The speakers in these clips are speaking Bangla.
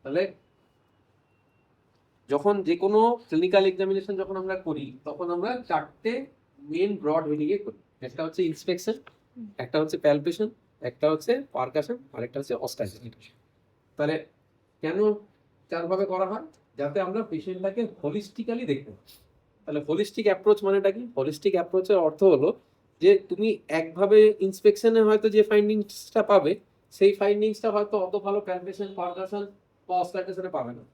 তাহলে যখন যে কোনো ক্লিনিক্যাল এক্সামিনেশন যখন আমরা করি তখন আমরা চারটে মেন ব্রড হেডিংয়ে করি। একটা হচ্ছে ইন্সপেকশন, একটা হচ্ছে প্যালপেশন, একটা হচ্ছে পারকাশন, আর একটা হচ্ছে অস্কালটেশন। তাহলে কেন চারভাবে করা হয়? যাতে আমরা পেশেন্টটাকে হোলিস্টিক্যালি দেখতে পাই। তাহলে হোলিস্টিক অ্যাপ্রোচ মানেটা কি? হোলিস্টিক অ্যাপ্রোচের অর্থ হলো যে তুমি একভাবে ইন্সপেকশনে হয়তো যে ফাইন্ডিংসটা পাবে সেই ফাইন্ডিংসটা হয়তো অত ভালো প্যালপেশন, পারকাশন বা অস্কালটেশনে পাবে না।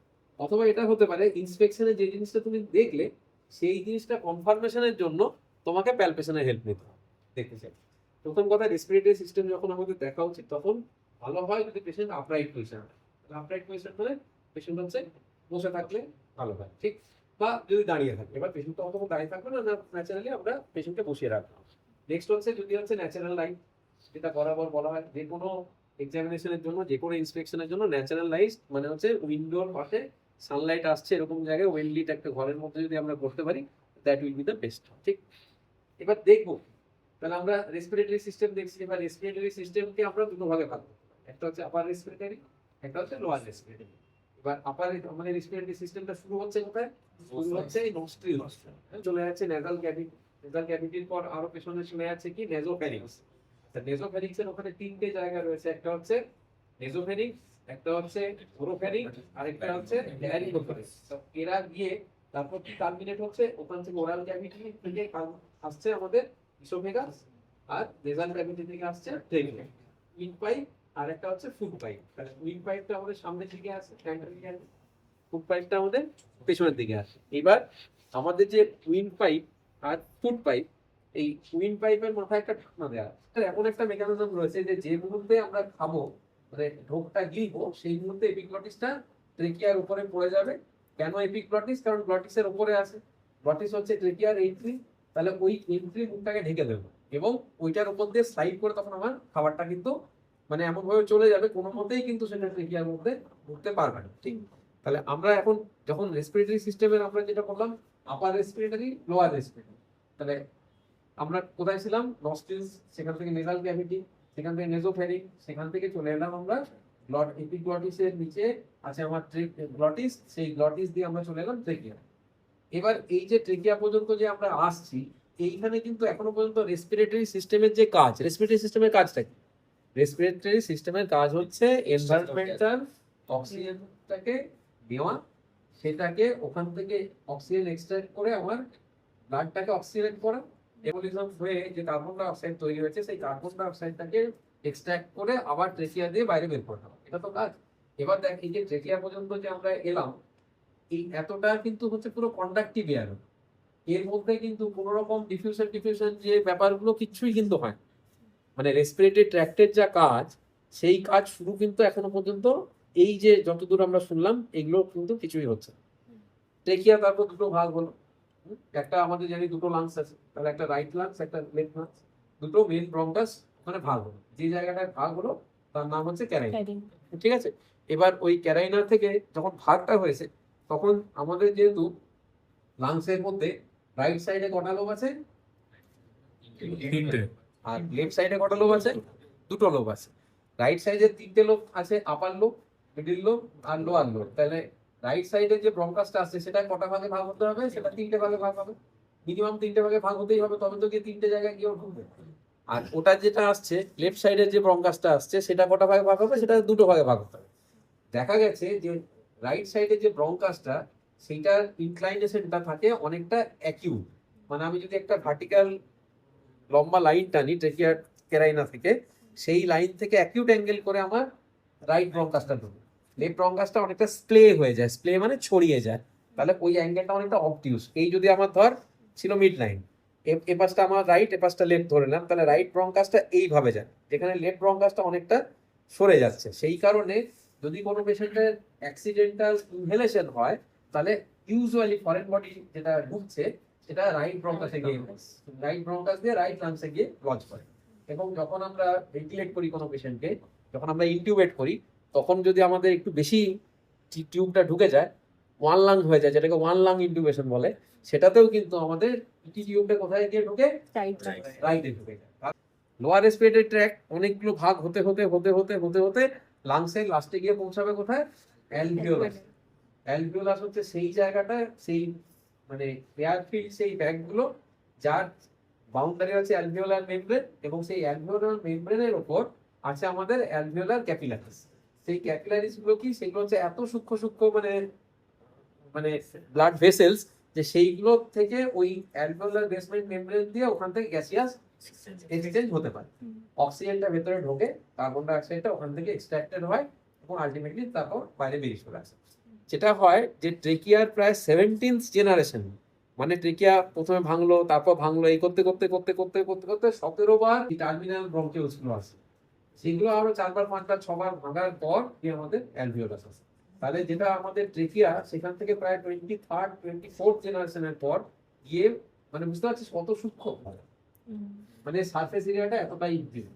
অথবা এটা হতে পারে ইন্সপেকশনে যে জিনিসটা তুমি দেখলে সেই জিনিসটা কনফার্মেশনের জন্য তোমাকে প্যালপেশনের হেল্প নিতে হবে দেখতে চাই। প্রথম কথা, রেসপিরেটরি সিস্টেম যখন আমাদের দেখা উচিত তখন ভালো হয় যদি পেশেন্ট আপরাইট পজিশন হয়। আপরাইট পজিশন হলে পেশেন্ট হচ্ছে বসে থাকলে ভালো হয়, ঠিক? বা যদি দাঁড়িয়ে থাকে, এবার পেশেন্ট তো অত দাঁড়িয়ে থাকবে না, ন্যাচারালি আমরা পেশেন্টকে বসিয়ে রাখবো। নেক্সট হচ্ছে যদি হচ্ছে ন্যাচারাল লাইট, যেটা বরাবর বলা হয় যে কোনো এক্সামিনেশনের জন্য, যে কোনো ইন্সপেকশনের জন্য ন্যাচারাল লাইট মানে হচ্ছে উইন্ডোর পাশে সানলাইট আসছে এরকম জায়গায় ওয়েল লিট একটা ঘরের মধ্যে যদি আমরা করতে পারি, that will be the best, ঠিক? এবার দেখবো, তাহলে আমরা রেসপিরেটরি সিস্টেম দেখছি। এবার রেসপিরেটরি সিস্টেমকে আমরা দুটো ভাগে ভাগ করতে পারি, একটা হচ্ছে আপার রেসপিরেটরি, একটা হচ্ছে লোয়ার রেসপিরেটরি। এবার আপার আমাদের রেসপিরেটরি সিস্টেমটা শুরু হচ্ছে কোথায়? শুরু হচ্ছে এই নস্ট্রিল, চলে যাচ্ছে নেজাল ক্যাভিটি, নেজাল ক্যাভিটির পর আরো পেছনে চলে যাচ্ছে কি নেজোফ্যারিংস। নেজোফ্যারিংস এর ওখানে তিনটে জায়গা রয়েছে, একটা হচ্ছে নেজোফ্যারিংস, একটা হচ্ছে ওরোফ্যারিংস, আর একটা হচ্ছে ল্যারিঙ্গোফ্যারিংস। তো এরা গিয়ে তারপর কি কালমিনেট হচ্ছে ওখান থেকে ওরাল ক্যাভিটি থেকে আসছে আমাদের ইসোফেগাস, আর নেজাল ক্যাভিটি থেকে আসছে ট্রেকিয়া, উইন্ড পাইপ, আর একটা হচ্ছে ফুড পাইপ। তাহলে উইন্ড পাইপটা আমাদের সামনের দিকে আছে, ফুড পাইপটা আমাদের পেছনের দিকে আসে। এবার আমাদের যে উইন্ড পাইপ আর ফুড পাইপ, এই উইন্ড পাইপের মাথায় একটা ঢাকনা দেওয়া আছে। এমন একটা মেকানিজম রয়েছে যে যে মুহূর্তে আমরা খাবো, মানে ঢোকটা গিলবো, সেই মুহূর্তে এপিগ্লটিসটা ট্রেকিয়ার উপরে পড়ে যাবে। কেন এপিগ্লটিস? কারণ গ্লটিসের উপরে আছে, গ্লটিস হচ্ছে ট্রেকিয়ার এন্ট্রি। তাহলে ওই এন্ট্রি মুখটাকে ঢেকে দেবো এবং ওইটার উপর দিয়ে স্লাইড করে তখন আমার খাবারটা কিন্তু মানে এমন ভাবে চলে যাবে কোনো মতেই কিন্তু সেটা ট্রেকিয়ার মধ্যে ঢুকতে পারবে না, ঠিক? তাহলে আমরা এখন যখন রেসপিরেটরি সিস্টেমের আমরা যেটা বললাম আপার রেসপিরেটরি, লোয়ার রেসপিরেটরি, তাহলে আমরা কোথায় ছিলাম? নস্ট্রিলস, সেখান থেকে নেজাল ক্যাভিটি, সেখান থেকে নেজোফ্যারিং, সেখান থেকে চলে এলাম আমরা এপিগ্লটিসের নিচে আছে আমার গ্লটিস, সেই গ্লটিস দিয়ে আমরা চলে এলাম ট্রেকিয়া। এবার এই যে ট্রেকিয়া পর্যন্ত যে আমরা আসছি, এইখানে কিন্তু এখনো পর্যন্ত রেসপিরেটরি সিস্টেমের যে কাজ, রেসপিরেটরি সিস্টেমের কাজটা কি? রেসপিরেটরি সিস্টেমের কাজ হচ্ছে এনভায়রনমেন্টাল অক্সিজেনটাকে নেওয়া, সেটাকে ওখান থেকে অক্সিজেন এক্সট্রাক্ট করে আমার ব্লাডটাকে অক্সিজেনেট করা, মেটাবলিজম হয়ে যে কার্বন ডাই অক্সাইড তৈরি হয়েছে সেই কার্বন ডাই অক্সাইডটাকে এক্সট্রাক্ট করে আবার ট্রেকিয়া দিয়ে বাইরে বের করা, এটা তো কাজ। এবার দেখ এই যে ট্রেকিয়া পর্যন্ত যে আমরা এলাম, এই এতটা কিন্তু হচ্ছে পুরো কন্ডাক্টিভ এয়ার, এর মধ্যে কিন্তু কোনো রকম ডিফিউশন যে ব্যাপারগুলো কিচ্ছুই কিন্তু হয়, মানে রেসপিরেটরি ট্র্যাক্টের যা কাজ সেই কাজ শুরু কিন্তু এখনো পর্যন্ত এই যে যতদূর আমরা শুনলাম এগুলো কিন্তু কিছুই হচ্ছে না। ট্রেকিয়া তারপর দুটো ভাগ হলো, একটা আমাদের জানি দুটো লাংস আছে, তাহলে একটা রাইট লাংস একটা লেফট লাংস, দুটো মেন ব্রঙ্কাস মানে ভাগ হলো, যে জায়গাটায় ভাগ হলো তার নাম হচ্ছে ক্যারাইনা, ঠিক আছে? এবার ওই ক্যারাইনা থেকে যখন ভাগটা হয়েছে তখন আমাদের যেহেতু লাংসের মধ্যে রাইট সাইডে কটা লোব আছে? তিনটে। আর লেফট সাইডে কটা লোব আছে? দুটো লোব আছে। রাইট সাইডে তিনটে লোব আছে, আপার লোব, মিডিল লোব আর লোয়ার লোব। তাহলে রাইট সাইডে যে ব্রঙ্কাসটা আছে সেটা কটা ভাগে ভাগ হতে হবে? সেটা তিনটে ভাগে ভাগ হবে, মিনিমাম তিনটে ভাগে ভাগ হতেই হবে, তবে তো গিয়ে তিনটে জায়গায় গিয়ে ঢুকবে। আর ওটা যেটা আসছে লেফট সাইডের যে ব্রঙ্কাসটা আসছে সেটা কটা ভাগে ভাগ হবে? সেটা দুটো ভাগে ভাগ হতে হবে। দেখা গেছে যে রাইট সাইডে যে ব্রঙ্কাসটা সেইটার ইনক্লাইনেশনটা থাকে অনেকটা অ্যাকিউট, মানে আমি যদি একটা ভার্টিক্যাল লম্বা লাইন টানি ট্রেকিয়ার ক্যারাইনা থেকে, সেই লাইন থেকে অ্যাকিউট অ্যাঙ্গেল করে আমার রাইট ব্রঙ্কাসটা ঢুকে, লেফট ব্রঙ্কাসটা অনেকটা স্প্লে হয়ে যায়, স্প্লে মানে ছড়িয়ে যায়, তাহলে ওই অ্যাঙ্গেলটা অনেকটা অবটিউস। এই যদি আমার ধর ছিল মিড লাইন, এ পাশটা আমার রাইট, এ পাশটা লেফট ধরে নিলাম, তাহলে রাইট ব্রঙ্কাসটা এইভাবে যায়, যেখানে লেফট ব্রঙ্কাসটা অনেকটা সরে যাচ্ছে। সেই কারণে যদি কোনো পেশেন্টের অ্যাক্সিডেন্টাল ইনহেলেশন হয় তাহলে ইউজুয়ালি ফরেন বডি যেটা ঢুকছে সেটা রাইট ব্রঙ্কাসে গিয়ে রাইট ব্রঙ্কাস দিয়ে রাইট লাংসে গিয়ে লঞ্চ করে। এবং যখন আমরা ভেন্টিলেট করি কোনো পেশেন্টকে, যখন আমরা ইনটিউবেট করি, তখন যদি আমাদের একটু বেশি টিউবটা ঢুকে যায়, ওয়ান লাং হয়ে যায়, যেটাকে ওয়ান লাং ইনটিউবেশন বলে, সেটাতেও কিন্তু আমাদের টিউবটা কোথায় গিয়ে ঢুকে? রাইটে ঢুকে যায়। লোয়ার রেসপিরেটরি ট্র্যাক্ট অনেকগুলো ভাগ হতে হতে হতে হতে হতে হতে লাংসে লাস্টে গিয়ে পৌঁছাবে কোথায়? অ্যালভিওলাস। অ্যালভিওলাস হচ্ছে সেই জায়গাটা, সেই মানে এয়ার ফিল্ড, সেই ব্যাগগুলো যার বাউন্ডারি আছে অ্যালভিওলার মেমব্রেন, এবং সেই অ্যালভিওলার মেমব্রেনের উপর আছে আমাদের অ্যালভিওলার ক্যাপিলারিস। সেই ক্যাপিলারিস গুলো কি, সেগুলো হচ্ছে এত সূক্ষ্ম সূক্ষ্ম মানে মানে ব্লাড ভেসেলস, যে সেইগুলো থেকে ওই অ্যালভিওলার বেসমেন্ট মেমব্রেন দিয়ে ওখান থেকে গ্যাসিয়াস এক্সচেঞ্জ হতে পারে। অক্সিজেনটা ভেতরে ঢোকে, কার্বন ডাই অক্সাইডটা ওখান থেকে এক্সট্রাক্টেড হয় এবং আলটিমেটলি তারপর বাইরে বেরিয়ে চলে আসে। যেটা হয় যে ট্রেকিয়ার প্রায় 17th জেনারেশন, মানে ট্রেকিয়া প্রথমে ভাঙলো, তারপর ভাঙলো, এই করতে করতে করতে করতে করতে করতে 17 বার টার্মিনাল ব্রঙ্কিওলস গুলো আছে, সেগুলো আরো 4বার 5বার 6বার ভাঙার পর কি আমাদের অ্যালভিওলাস আছে। তাহলে যেটা আমাদের ট্রেকিয়া, সেখান থেকে প্রায় 23rd 24th জেনারেশনের পর গিয়ে মানে বুঝতে পারছিস কত সূক্ষ্ম, মানে সারফেস এরিয়াটা এতটাই ইনক্রিজ,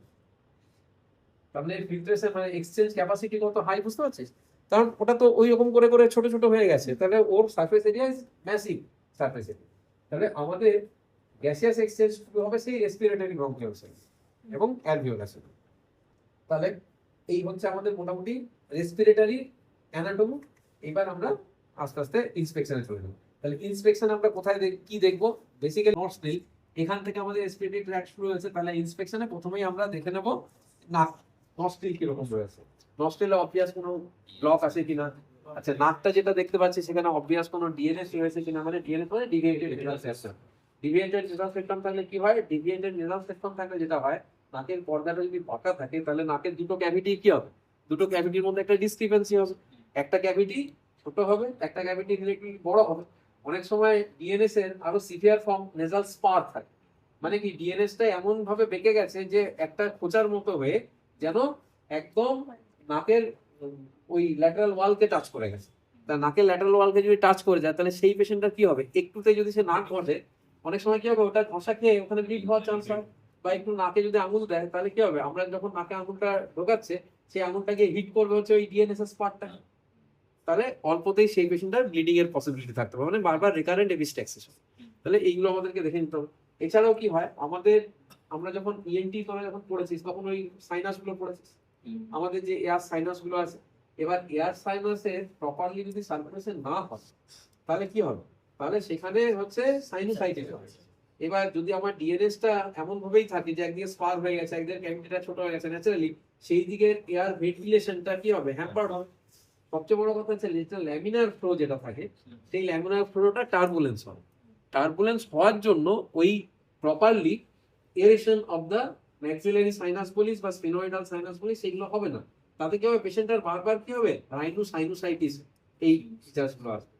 তার মানে ফিল্ট্রেশন মানে এক্সচেঞ্জ ক্যাপাসিটি কত হাই, বুঝতে পারছিস? কারণ ওটা তো ওই রকম করে করে ছোট ছোট হয়ে গেছে, তাহলে ওর surface area is massive surface area. তাহলে আমাদের গ্যাসিয়াস এক্সচেঞ্জ হবে সেই রেসপিরেটরি ব্রঙ্কিওলস এবং অ্যালভিওলাস। তাহলে এই হচ্ছে আমাদের মোটামুটি রেসপিরেটরি অ্যানাটমি। এবার আমরা আস্তে আস্তে ইন্সপেকশনে চলে যাব। তাহলে ইন্সপেকশন আমরা কোথায় কি দেখবো? বেসিক্যালি নস্ট্রিল, এখান থেকে আমাদের রেসপিরেটরি ট্র্যাক্ট শুরু হয়েছে। তাহলে ইন্সপেকশনে প্রথমেই আমরা দেখে নেব নাক, নস্ট্রিল কিরকম রয়েছে, নস্ট্রিলে অবভিয়াস কোনো ব্লক আছে কিনা। আচ্ছা, নাকটা যেটা দেখতে পাচ্ছি সেখানে অবভিয়াস কোনো ডিএনএস রয়েছে কিনা, মানে ডিএনএস মানে deviated nasal septum. Deviated nasal septum থাকলে কি হয়? ডিভিয়েটেড নেজাল সেপ্টাম থাকলে যেটা হয়, নাকের পর্দাটা যদি ফাঁকা থাকে তাহলে নাকের দুটো ক্যাভিটি কি হবে? দুটো ক্যাভিটির মধ্যে একটা ডিসক্রিপেন্সি হবে, একটা ক্যাভিটি ছোট হবে, একটা ক্যাভিটি রিলেটিভলি বড় হবে। অনেক সময় ডিএনএস এর আরো সিভিয়ার ফর্ম নেজাল স্পার থাকে, মানে কি ডিএনএসটা এমন ভাবে বেঁকে গেছে যে একটা খোঁচার মতো হয়ে যেন একদম নাকের ওই ল্যাটারাল ওয়ালকে টাচ করে গেছে। তা নাকের ল্যাটারাল ওয়ালকে যদি টাচ করে যায় তাহলে সেই পেশেন্টটা কি হবে? একটুতে যদি সে নাক ঘষে, অনেক সময় কি হবে, ওটা ঘষা খেয়ে ওখানে ব্লিড হওয়ার চান্স হয়। বা একটু নাকে যদি আঙুল দেয় তাহলে কি হবে? আমরা যখন নাকে আঙুলটা ঢোকাচ্ছে, সেই আঙুলটাকে হিট করবে হচ্ছে ওই ডিএনএস স্পটটা, তাহলে অল্পতেই সেই পেশেন্টটার ব্লিডিং এর পসিবিলিটি থাকতে পারে, মানে বারবার রিকারেন্ট এবিস্ট্যাক্সেশন। তাহলে এইগুলো আমাদেরকে দেখে নিতে হবে। এছাড়াও কি হয় আমাদের, আমরা যখন ইএনটি তোরা যখন পড়েছিস তখন ওই সাইনাস গুলো পড়েছিস, আমাদের যে এয়ার সাইনাস গুলো আছে। এবার এয়ার সাইনাসের প্রপারলি যদি সার্কুলেশন না হয় তাহলে কি হবে? তাহলে সেখানে হচ্ছে সাইনোসাইটিস হবে। এবার যদি আমার ডিএনএসটা এমন ভাবেই থাকে যে একদিকে স্পার হয়ে গেছে, একদিকে ক্যাভিটিটা ছোট হয়ে গেছে ন্যাচারালি, সেই দিকের এয়ার ভেন্টিলেশনটা কি হবে? হ্যাম্পার্ড হবে। সবচেয়ে বড় কথা হচ্ছে যেটা ল্যামিনার ফ্লো যেটা থাকে, সেই ল্যামিনার ফ্লোটা টার্বুলেন্স হয়। টার্বুলেন্স হওয়ার জন্য ওই properly aeration of the maxillary sinus বলিস বা স্ফেনোইডাল সাইনাস বলিস সেগুলো হবে না। তাতে কি হবে? পেশেন্টের বারবার কি হবে? রাইনোসাইনোসাইটিস এই ফিচার্সগুলো আসবে।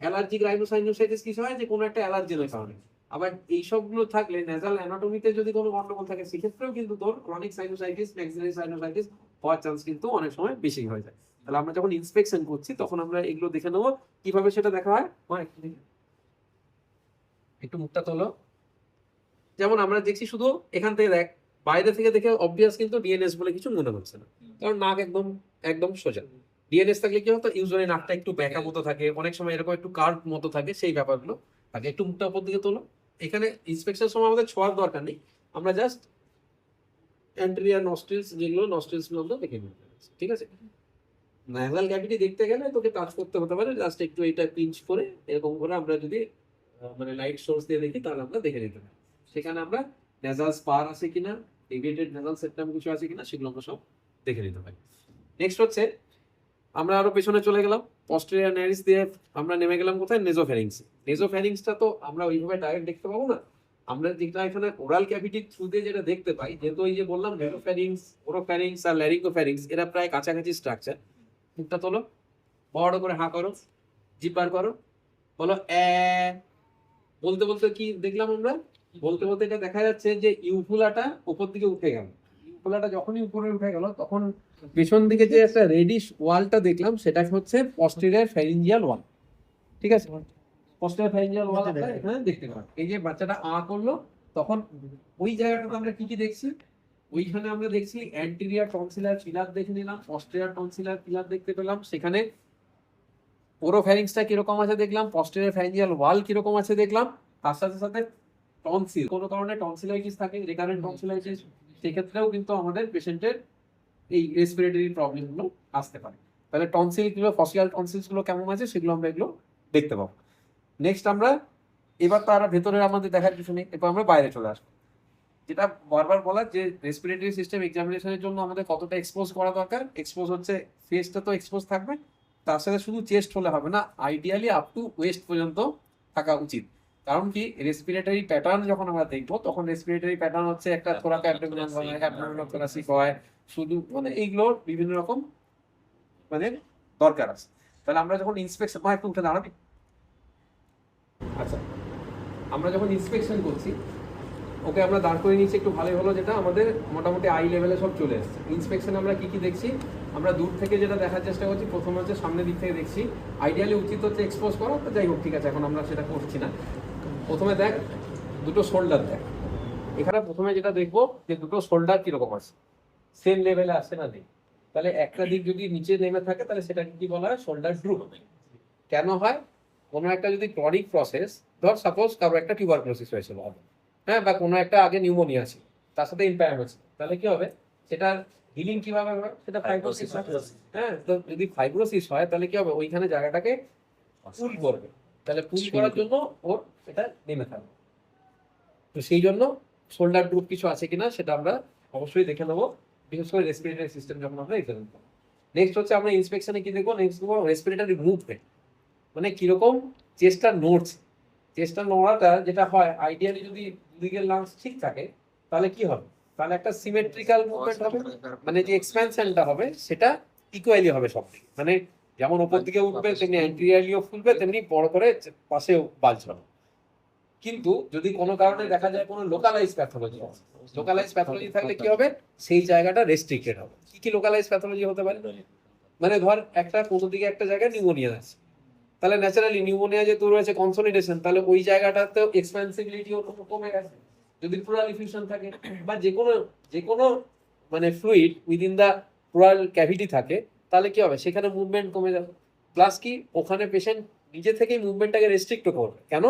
অ্যালার্জিক রাইনোসাইনোসাইটিস কিছু হয় যে কোনো একটা অ্যালার্জেনের কারণে। আবার এই সবগুলো থাকলে নেজাল অ্যানাটমিতে যদি কোনো গন্ডগোল থাকে সেক্ষেত্রেও কিন্তু তোর ক্রনিক সাইনোসাইটিস, ম্যাক্সিলারি সাইনোসাইটিস হওয়ার চান্স কিন্তু অনেক সময় বেশি হয়ে যায়। তাহলে আমরা যখন ইন্সপেকশন করছি তখন আমরা এগুলো দেখে নেবো। কিভাবে সেটা দেখা হয়? একটু মুখটা তোলো। যেমন আমরা দেখছি শুধু এখান থেকে দেখ, বাইরে থেকে দেখে অবভিয়াস কিন্তু ডিএনএস বলে কিছু মনে হচ্ছে না, কারণ নাক একদম একদম সোজা। ডিএনএস থাকলে কি হতো? ইউজুয়ালি নাকটা একটু ব্যাকা মতো থাকে, অনেক সময় এরকম একটু কার্ভ মতো থাকে, সেই ব্যাপারগুলো থাকে। একটু মুখটা উপর দিকে তোলো। এখানে ইন্সপেকশন সময় আমাদের ছোঁয়ার দরকার নেই, আমরা জাস্ট অ্যান্টেরিয়র নস্ট্রিলস, যেগুলো নস্ট্রিলস গুলো আমরা দেখে নিতে পারি, ঠিক আছে? নাসাল ক্যাভিটি দেখতে গেলে তোকে টাচ করতে হতে পারে, জাস্ট একটু এটা পিঞ্চ করে এরকম করে আমরা যদি মানে লাইট সোর্স দিয়ে দেখি তাহলে আমরা দেখে নিতে পারি সেখানে আমরা নেজাল স্পার আছে কিনা, ডেভিয়েটেড নেজাল সেপ্টাম কিছু আছে কিনা, সেগুলো আমরা সব দেখে নিতে পারি। নেক্সট হচ্ছে আমরা আরো পেছনে চলে গেলাম, পস্টেরিয়র নারিস দিয়ে আমরা নেমে গেলাম কোথায়? নেজোফ্যারিংস। নেজোফ্যারিংসটা তো আমরা ওইভাবে ডাইরেক্ট দেখতে পাবো না, আমরা যেটা এখানে ওরাল ক্যাভিটির থ্রু দিয়ে যেটা দেখতে পাই, যেহেতু এই যে বললাম নেজোফ্যারিংস, ওরোফ্যারিংস আর ল্যারিঙ্গোফ্যারিংস এরা প্রায় কাছাকাছি স্ট্রাকচার। মুখটা তোলো, বড় করে হাঁ করো, জিভ বার করো, বলো বলতে বলতে কি দেখলাম আমরা? বলতে বলতে এটা দেখা যাচ্ছে যে ইউভুলাটা উপর দিকে উঠে গেল। ইউভুলাটা যখনই উপরে উঠে গেল তখন পেছন দিকে যে একটা রেডিশ ওয়ালটা দেখলাম সেটা হচ্ছে পস্টেরিয়র ফ্যারিঞ্জিয়াল ওয়াল, ঠিক আছে? পস্টেরিয়র ফ্যারিঞ্জিয়াল ওয়াল এখানে দেখতে পাবেন। এই যে বাচ্চাটা করলো তখন ওই জায়গাটাতে আমরা কি কি দেখছি? ওইখানে আমরা দেখছি অ্যান্টেরিয়র টনসিলার পিলার দেখে নিলাম, পস্টেরিয়র টনসিলার পিলার দেখতে পেলাম, সেখানে ওরোফ্যারিংসটা কিরকম আছে দেখলাম, পস্টেরিয়র ফ্যারিঞ্জিয়াল ওয়াল কিরকম আছে দেখলাম, তার সাথে সাথে টনসিল, কোনো কারণে টনসিলাইটিস থাকে, রিকারেন্ট টনসিলাইটিস, সেক্ষেত্রেও কিন্তু আমাদের পেশেন্টের এই রেসপিরেটরি প্রবলেমগুলো আসতে পারে। তাহলে টনসিল গুলো, ফসিয়াল টনসিলস গুলো কেমন আছে সেগুলো আমরা এগুলো দেখতে পাবো। নেক্সট আমরা এবার তারা ভেতরে আমাদের দেখার কিছু নেই, এরপর আমরা বাইরে চলে আসবো। যেটা বারবার বলা যে রেসপিরেটরি সিস্টেম এক্সামিনেশনের জন্য আমাদের কতটা এক্সপোজ করা দরকার। এক্সপোজ হচ্ছে ফেসটা তো এক্সপোজ থাকবে, তার সাথে শুধু চেস্ট হলে হবে না, আইডিয়ালি আপ টু ওয়েস্ট পর্যন্ত থাকা উচিত। কারণ কি, রেসপিরেটরি প্যাটার্ন যখন আমরা দেখবো তখন রেসপিরেটরি প্যাটার্ন হচ্ছে একটা থোরাক অ্যাবডোমিনাল হয়, অ্যাবডোমিনোথোরাসিক হয়, শুধু মানে এইগুলোর বিভিন্ন রকম মানে দরকার আছে। তাহলে আমরা যখন ইন্সপেকশন, একটু উঠে দাঁড়াবি। আচ্ছা, আমরা যখন ইন্সপেকশন করছি, ওকে আমরা দাঁড় করে নিচ্ছি একটু ভালোই হলো, যেটা আমাদের মোটামুটি আই লেভেলে সব চলে এসছে। ইন্সপেকশন আমরা কি কি দেখছি, আমরা দূর থেকে যেটা দেখার চেষ্টা করছি, প্রথমে হচ্ছে সামনের দিক থেকে দেখছি। আইডিয়ালি উচিত হচ্ছে এক্সপোজ করা, তো যাই হোক ঠিক আছে, এখন আমরা সেটা করছি না। প্রথমে দেখ দুটো শোল্ডার দেখ। এখানে প্রথমে যেটা দেখবো যে দুটো শোল্ডার কিরকম আছে, সেম লেভেলে আসে না নেই। তাহলে একটা দিক যদি নিচে নেমে থাকে তাহলে সেটাকে কি বলা হয়, শোল্ডার ড্রুপ। কেন হয়, কোনো একটা যদি ক্রনিক প্রসেস, ধর সাপোজ কারো একটা টিউবারকুলোসিস হয়েছিল, হ্যাঁ, বা কোনো একটা আগে নিউমোনিয়া ছিল, তার সাথে ইম্পায়ারমেন্ট ছিল, তাহলে কি হবে, সেটার হিলিং কিভাবে হবে, সেটা ফাইব্রোসিস। হ্যাঁ, তো যদি ফাইব্রোসিস হয় তাহলে কি হবে, ওইখানে জায়গাটাকে পুল করবে, তাহলে পুল করার জন্য ওর এটা নেমে থাকবে। তো সেই জন্য শোল্ডার গ্রুপ কিছু আছে কিনা সেটা আমরা অবশ্যই দেখে নেবো, বিশেষ করে রেসপিরেটরি সিস্টেম যখন আমরা এক্সামিন করবো। নেক্সট হচ্ছে আমরা ইন্সপেকশনে কি দেখবো, নেক্সট দেখবো রেসপিরেটরি মুভমেন্ট, মানে কিরকম চেস্টটা নড়ছে। চেস্টটা নড়াটা যেটা হয়, আইডিয়ালি যদি দুদিকের লাংস ঠিক থাকে তাহলে কি হবে, তাহলে একটা সিমেট্রিক্যাল মুভমেন্ট হবে, মানে যে এক্সপ্যানশনটা হবে সেটা ইকুয়ালি হবে সব দিকে, মানে যেমন ওপর দিকে উঠবে তেমনি অ্যান্টিরিয়ারলিও ফুলবে, তেমনি বড় করে পাশেও বাল্জ হবে। কিন্তু যদি কোনো কারণে দেখা যায় কোনো লোকালাইজ প্যাথোলজি আছে, লোকালাইজ প্যাথোলজি থাকলে কি হবে, সেই জায়গাটা রেস্ট্রিক্টেড হবে। কি কি লোকালাইজ প্যাথোলজি হতে পারে, মানে ধর একটা কোনো দিকে একটা জায়গায় নিউমোনিয়া আছে, তাহলে ন্যাচারালি নিউমোনিয়া যেহেতু রয়েছে কনসলিডেশন, তাহলে ওই জায়গাটাতে এক্সপেন্সিবিলিটি কমে গেছে। যদি প্লুরাল ইফিউশন থাকে বা যে কোনো মানে ফ্লুইড উইদিন দা প্লুরাল ক্যাভিটি থাকে, তাহলে কি হবে, সেখানে মুভমেন্ট কমে যাবে। প্লাস কি, ওখানে পেশেন্ট নিজে থেকেই মুভমেন্টটাকে রেস্ট্রিক্ট করবে। কেন,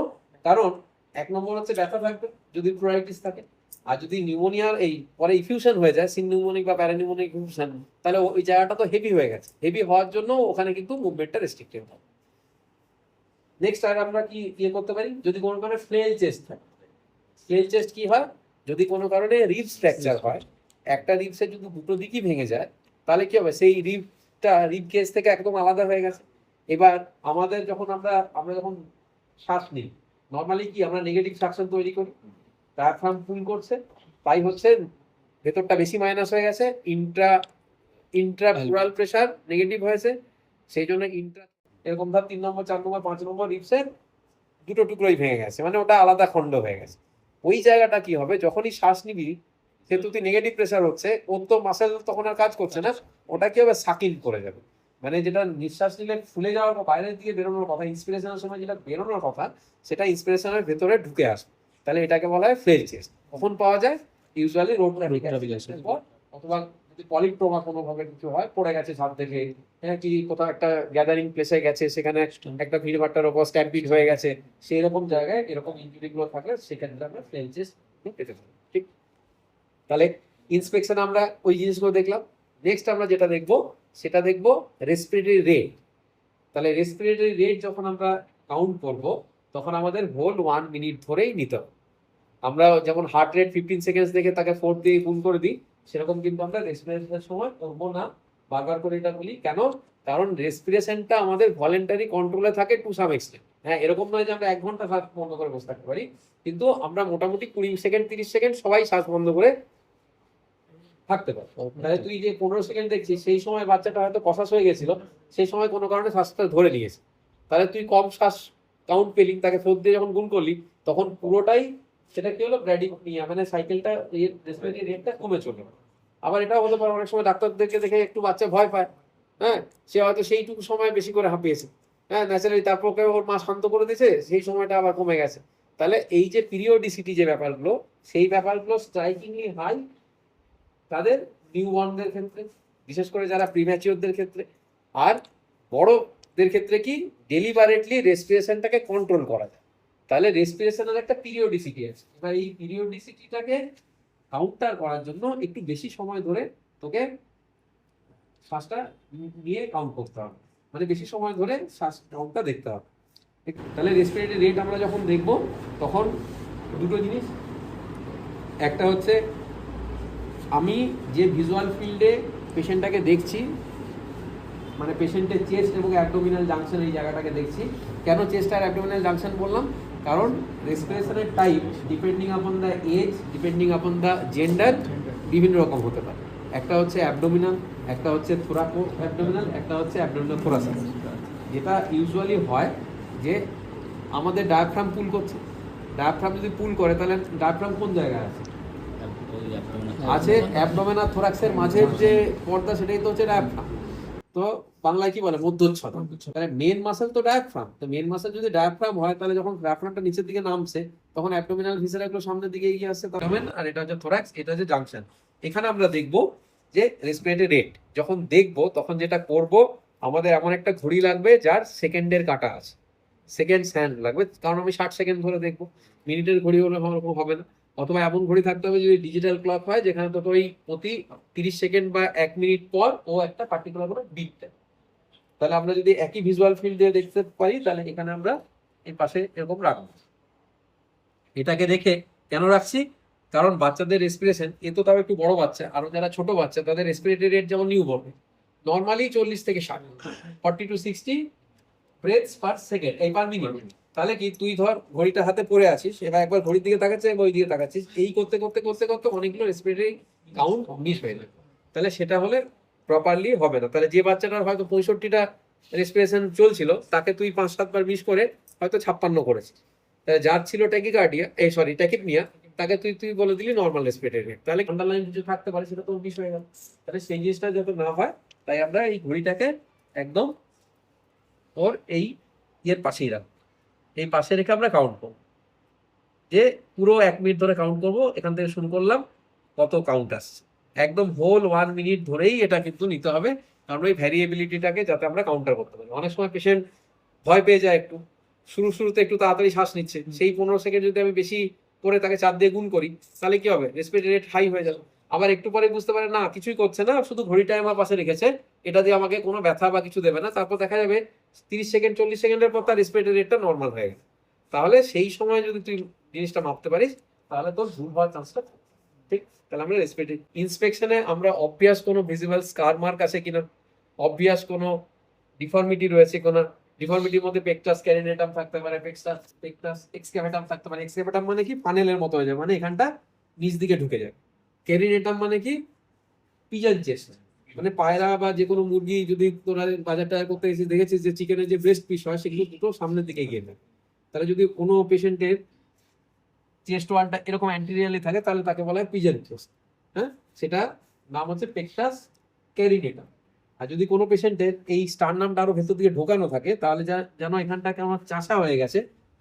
কারণ এক নম্বর হচ্ছে ব্যথা থাকবে যদি প্লুরাইটিস থাকে, আর যদি নিউমোনিয়ার এই পরে ইফিউশন হয়ে যায়, সিননিউমোনিক বা প্যারানিউমোনিক ইফিউশন, তাহলে ওই জায়গাটা তো হেভি হয়ে গেছে, হেভি হওয়ার জন্য ওখানে কিন্তু মুভমেন্টটা রেস্ট্রিক্টেড হবে। নেক্সট আর আমরা কি ইয়ে করতে পারি, যদি কোনো কারণে ফ্লেল চেস্ট থাকে। ফ্লেল চেস্ট কি হয়, যদি কোনো কারণে রিবস ফ্র্যাকচার হয়, একটা রিবসে যদি দুটো দিকই ভেঙে যায়, তাহলে কি হবে, সেই রিবটা রিব কেস থেকে একদম আলাদা হয়ে গেছে। এবার আমাদের যখন আমরা যখন শ্বাস নিই, নর্মালি কি আমরা নেগেটিভ সাকশন তৈরি করি, ডায়াফ্রাম পুল করছে, তাই হচ্ছে ভেতরটা বেশি মাইনাস হয়ে গেছে, ইন্ট্রাপ্লুরাল প্রেসার নেগেটিভ হয়েছে, সেই জন্য এরকম ধর 3 নম্বর 4 নম্বর 5 নম্বর রিবসের দুটো টুকরোই ভেঙে গেছে, মানে ওটা আলাদা খণ্ড হয়ে গেছে। ওই জায়গাটা কি হবে, যখনই শ্বাস নিবি সেহেতু তুই নেগেটিভ প্রেসার হচ্ছে, ওর তো মাসেল তখন আর কাজ করছে না, ওটা কি হবে, সাকিং করে যাবে। মানে যেটা নিঃশ্বাস নিলে ফুলে যাওয়ার বাইরের দিকে বেরোনোর কথা, ইন্সপিরেশনের সময় যেটা বেরোনোর কথা, সেটা ইন্সপিরেশনের ভেতরে ঢুকে আসবে। তাহলে এটাকে বলা হয় ফ্লেল চেস্ট। কখন পাওয়া যায়, ইউজুয়ালি রোড ট্রাফিক পর, অথবা যদি পলিট্রমা কোনোভাবে কিছু হয়, পড়ে গেছে ছাদ থেকে, হ্যাঁ, কি কোথাও একটা গ্যাদারিং প্লেসে গেছে, সেখানে একটা ভিড়ভাট্টার ওপর স্ট্যাম্পিড হয়ে গেছে, সেই রকম জায়গায় এরকম ইনজুরি গুলো থাকলে সেখানে আমরা ফ্লেল চেস্ট পেতে পারি। ঠিক, তাহলে ইন্সপেকশন আমরা ওই জিনিসগুলো দেখলাম। নেক্সট আমরা যেটা দেখবো সেটা দেখবো রেসপিরেটরি রেট। তাহলে রেসপিরেটরি রেট যখন আমরা কাউন্ট করব, তখন আমাদের হোল 1 মিনিট ধরেই নিতে হবে। আমরা যেমন হার্ট রেট 15 সেকেন্ডস দেখে তাকে 4 দিয়ে গুণ করে দিই, সেরকম কিন্তু আমরা রেসপিরেশনের সময় করবো না। বারবার করে এটা বলি, কেন, কারণ রেসপিরেশনটা আমাদের ভলেন্টারি কন্ট্রোলে থাকে টু সাম এক্সটেন্ট। হ্যাঁ, এরকম নয় যে আমরা 1 ঘন্টা শ্বাস বন্ধ করে বসে থাকতে পারি, কিন্তু আমরা মোটামুটি 20 সেকেন্ড 30 সেকেন্ড সবাই শ্বাস বন্ধ করে থাকতে পারে। তাহলে তুই যে 15 সেকেন্ড দেখছিস, সেই সময় বাচ্চাটা হয়তো কষাস হয়ে গেছিল, সেই সময় কোনো কারণে শ্বাসটা ধরে নিয়েছে, তাহলে তুই কম শ্বাস কাউন্ট পেলি, তাকে 4 দিয়ে যখন গুণ করলি, তখন পুরোটাই সেটা কি হলো, ব্র্যাডিপনিয়া, মানে সাইকেলটা রেসপিরেটরি রেটটা কমে চলে। আবার এটাও হতে পারে অনেক সময় ডাক্তারদেরকে দেখে একটু বাচ্চা ভয় পায়, হ্যাঁ, সে হয়তো সেইটুকু সময় বেশি করে হাঁপিয়েছে, হ্যাঁ, ন্যাচারালি তারপর ওর মা শান্ত করে দিয়েছে, সেই সময়টা আবার কমে গেছে। তাহলে এই যে পিরিয়ডিসিটি যে ব্যাপারগুলো, সেই ব্যাপারগুলো স্ট্রাইকিংলি হাই তাদের নিউবর্নদের ক্ষেত্রে, বিশেষ করে যারা প্রিম্যাচিওরদের ক্ষেত্রে। আর বড়দের ক্ষেত্রে কি, ডেলিবারেটলি রেসপিরেশনটাকে কন্ট্রোল করা যায়। তাহলে রেসপিরেশনের একটা পিরিয়ডিসিটি আছে। এবার এই পিরিয়ডিসিটিটাকে কাউন্টার করার জন্য একটু বেশি সময় ধরে তোকে শ্বাসটা নিয়ে কাউন্ট করতে হবে, মানে বেশি সময় ধরে শ্বাস কাউন্টটা দেখতে হবে। তাহলে রেসপিরেটরি রেট আমরা যখন দেখব তখন দুটো জিনিস, একটা হচ্ছে আমি যে ভিজুয়াল ফিল্ডে পেশেন্টটাকে দেখছি, মানে পেশেন্টের চেস্ট এবং অ্যাবডোমিনাল জাংশন এই জায়গাটাকে দেখছি। কেন চেস্ট আর অ্যাবডোমিনাল জাংশন বললাম? কারণ রেসপিরেশনের type depending upon the age, depending upon the gender বিভিন্ন রকম হতে পারে। একটা হচ্ছে অ্যাবডোমিনাল, একটা হচ্ছে থোরাকো অ্যাবডোমিনাল, একটা হচ্ছে অ্যাবডোমিনাল থোরাসিক। যেটা ইউজুয়ালি হয় যে আমাদের ডায়াফ্রাম পুল করছে, ডায়াফ্রাম যদি পুল করে তাহলে ডায়াফ্রাম কোন জায়গায় আছে? আছে অ্যাবডোমেন আর থোরাক্সের মাঝের যে পর্দা সেটাই তো হচ্ছে ডায়াফ্রাম। তো বাংলায় কি বলে? মধ্যচ্ছদা। তাহলে মেন মাসেল তো ডায়াফ্রাম। তো মেন মাসেল যদি ডায়াফ্রাম হয় তাহলে যখন ডায়াফ্রামটা নিচের দিকে নামছে তখন অ্যাবডোমিনাল ভিসেরা গুলো সামনের দিকে এগিয়ে আসছে। অ্যাবডোমেন আর এটা হচ্ছে থোরাক্স, এটা হচ্ছে জাংশন। এখানে আমরা দেখব যে রেসপিরেটরি রেট যখন দেখব তখন যেটা করব, আমাদের এমন একটা ঘড়ি লাগবে যার সেকেন্ডের কাটা আছে, সেকেন্ড হ্যান্ড লাগবে, কারণ আমি 60 সেকেন্ড ধরে দেখবো। মিনিটের ঘড়ি হলে হবে না, অথবা এমন ঘড়ি থাকতে হবে যদি ডিজিটাল ক্লক হয় যেখানে তো ওই প্রতি 30 সেকেন্ড বা 1 মিনিট পর ও একটা পার্টিকুলার করে বিট দেয়। তাহলে আমরা যদি একই ভিজুয়াল ফিল্ড দিয়ে দেখতে পারি তাহলে এখানে আমরা এই পাশে এরকম রাখবো। এটাকে দেখে কেন রাখছি? কারণ বাচ্চাদের রেসপিরেশন, এ তো তাও একটু বড় বাচ্চা, আরো যারা ছোট বাচ্চা তাদের রেসপিরেটরি রেট যেমন নিউবর্ন নর্মালি 40 থেকে 60, 40 to 60 ব্রেথস পার সেকেন্ড, এই পার মিনিট। তাহলে কি তুই ধর ঘড়িটা হাতে পড়ে আছিস, এবার একবার ঘড়ির দিকে তাকাচ্ছে এবং ওই দিকে তাকাচ্ছিস, এই করতে করতে করতে করতে অনেকগুলো রেসপিরেটরি কাউন্ট মিস হয়ে যাবে। তাহলে সেটা হলে প্রপারলি হবে না। তাহলে যে বাচ্চাটার হয়তো 65টা রেসপিরেশন চলছিল তাকে তুই 5-7 বার মিস করে হয়তো 56 করেছিস। তাহলে যার ছিল ট্যাকিকার্ডিয়া, ট্যাকিপনিয়া, তাকে তুই তুই বলে দিলি নর্মাল রেসপিরেটরি রেট। তাহলে আন্ডারলাইন কিছু থাকতে পারে, সেটা তো মিস হয়ে গেল। তাহলে সেই জিনিসটা যাতে না হয় তাই আমরা এই ঘড়িটাকে একদম ওর এই ইয়ের পাশেই রাখবো, এই পাশে রেখে আমরা কাউন্ট করবো, যে পুরো 1 মিনিট ধরে কাউন্ট করবো। এখান থেকে শুরু করলাম, কত কাউন্ট আসছে, একদম হোল 1 মিনিট ধরেই এটা কিন্তু নিতে হবে, কারণ ওই ভ্যারিয়েবিলিটিটাকে যাতে আমরা কাউন্টার করতে পারি। অনেক সময় পেশেন্ট ভয় পেয়ে যায় একটু, শুরুতে একটু তাড়াতাড়ি শ্বাস নিচ্ছে, সেই 15 সেকেন্ড যদি আমি বেশি করে তাকে 4 দিয়ে গুণ করি তাহলে কি হবে? রেসপিরেটরি রেট হাই হয়ে যাবে। আবার একটু পরে বুঝতে পারে না কিছুই করছে না, শুধু ঘড়িটাই আমার পাশে রেখেছে, এটা দিয়ে আমাকে কোনো ব্যথা বা কিছু দেবে না। তারপর দেখা যাবে 30 সেকেন্ড 40 সেকেন্ডের পর তার রেসপিরেটরি রেটটা নর্মাল হয়ে গেছে। তাহলে সেই সময় যদি তুই জিনিসটা মাপতে পারিস তাহলে তোর ভুল হওয়ার চান্সটা ঠিক। তাহলে আমরা রেসপিরেটরি ইন্সপেকশনে আমরা অবভিয়াস কোনো ভিজিবল স্কার মার্ক আছে কিনা, অবভিয়াস কোনো ডিফর্মিটি রয়েছে কিনা। ডিফর্মিটির মধ্যে পেকটাস ক্যারিনেটাম থাকতে পারে, পেকটাস এক্সক্যাভেটাম থাকতে পারে। এক্সক্যাভেটাম মানে কি? পানেলের মতো হয়ে যায়, মানে এখানটা নিচ দিকে ঢুকে যায়। ক্যারিনেটাম মানে কি? পিজন চেস্ট, মানে পায়রা বা যে কোনো মুরগি যদি তোরা বাজার টাজার করতে এসে দেখেছিস যে চিকেনের যে ব্রেস্ট পিস হয় সেগুলো দুটো সামনের দিকে এগিয়ে যায়। তাহলে যদি কোনো পেশেন্টের চেস্ট ওয়ালটা এরকম অ্যান্টিরিয়ারলি থাকে তাহলে তাকে বলা হয় পিজন চেস্ট। হ্যাঁ, সেটা নাম হচ্ছে পেকটাস ক্যারিনেটাম। আর যদি কোনো পেশেন্টের এই স্টারনামটা আরো ভেতর দিকে ঢোকানো থাকে তাহলে যেন এখানটা কেমন চাষা হয়ে গেছে,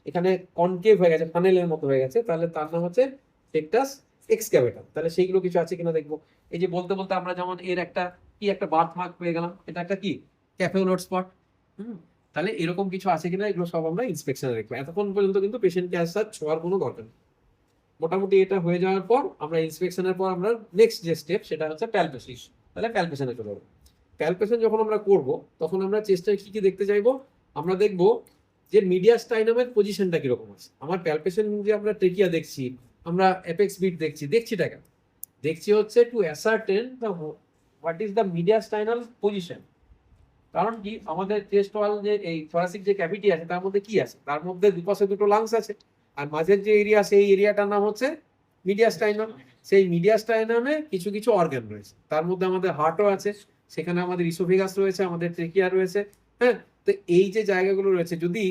এখানে কনকেভ হয়ে গেছে, ফানেলের মতো হয়ে গেছে, তাহলে তার নাম হচ্ছে পেকটাস এক্সক্যাভেটাম। তাহলে সেইগুলো কিছু আছে কিনা দেখবো। এই যে বলতে বলতে আমরা যেমন এর একটা কি একটা বার্থ মার্ক পেয়ে গেলাম, এটা একটা কি ক্যাফেওলোড স্পট। তাহলে এরকম কিছু আছে কিনা এগুলো সব আমরা ইন্সপেকশনে রাখবো। এতক্ষণ পর্যন্ত কিন্তু পেশেন্টকে অ্যাজ সাচ ছোঁয়ার কোনো দরকার নেই। মোটামুটি এটা হয়ে যাওয়ার পর আমরা ইন্সপেকশনের পর আমরা নেক্সট যে স্টেপ সেটা হচ্ছে প্যালপেশন। তাহলে প্যালপেশনে চলে যাবো। প্যালপেশন যখন আমরা করব তখন আমরা চেস্টে কি কি দেখতে চাইবো? আমরা দেখবো যে মিডিয়াস্টাইনামের পজিশনটা কিরকম আছে। আমার প্যালপেশন যে আমরা ট্রেকিয়া দেখছি, আমরা অ্যাপেক্স বিট দেখছিটা কেন? দেখছি হচ্ছে to ascertain the what is the mediastinal position. কারণ কি আমাদের চেস্ট ওয়াল যে এই থোরাসিক যে ক্যাভিটি আছে তার মধ্যে কি আছে? তার মধ্যে দুপাশে দুটো লাংস আছে, আর মাঝের যে এরিয়া সেই এরিয়াটার নাম হচ্ছে মিডিয়াস্টাইনাম। সেই মিডিয়াস্টাইনামে কিছু কিছু অর্গান রয়েছে, তার মধ্যে আমাদের হার্টও আছে, সেখানে আমাদের ইসোফেগাস রয়েছে, আমাদের ট্রেকিয়া রয়েছে। হ্যাঁ, তো এই যে জায়গাগুলো রয়েছে যদি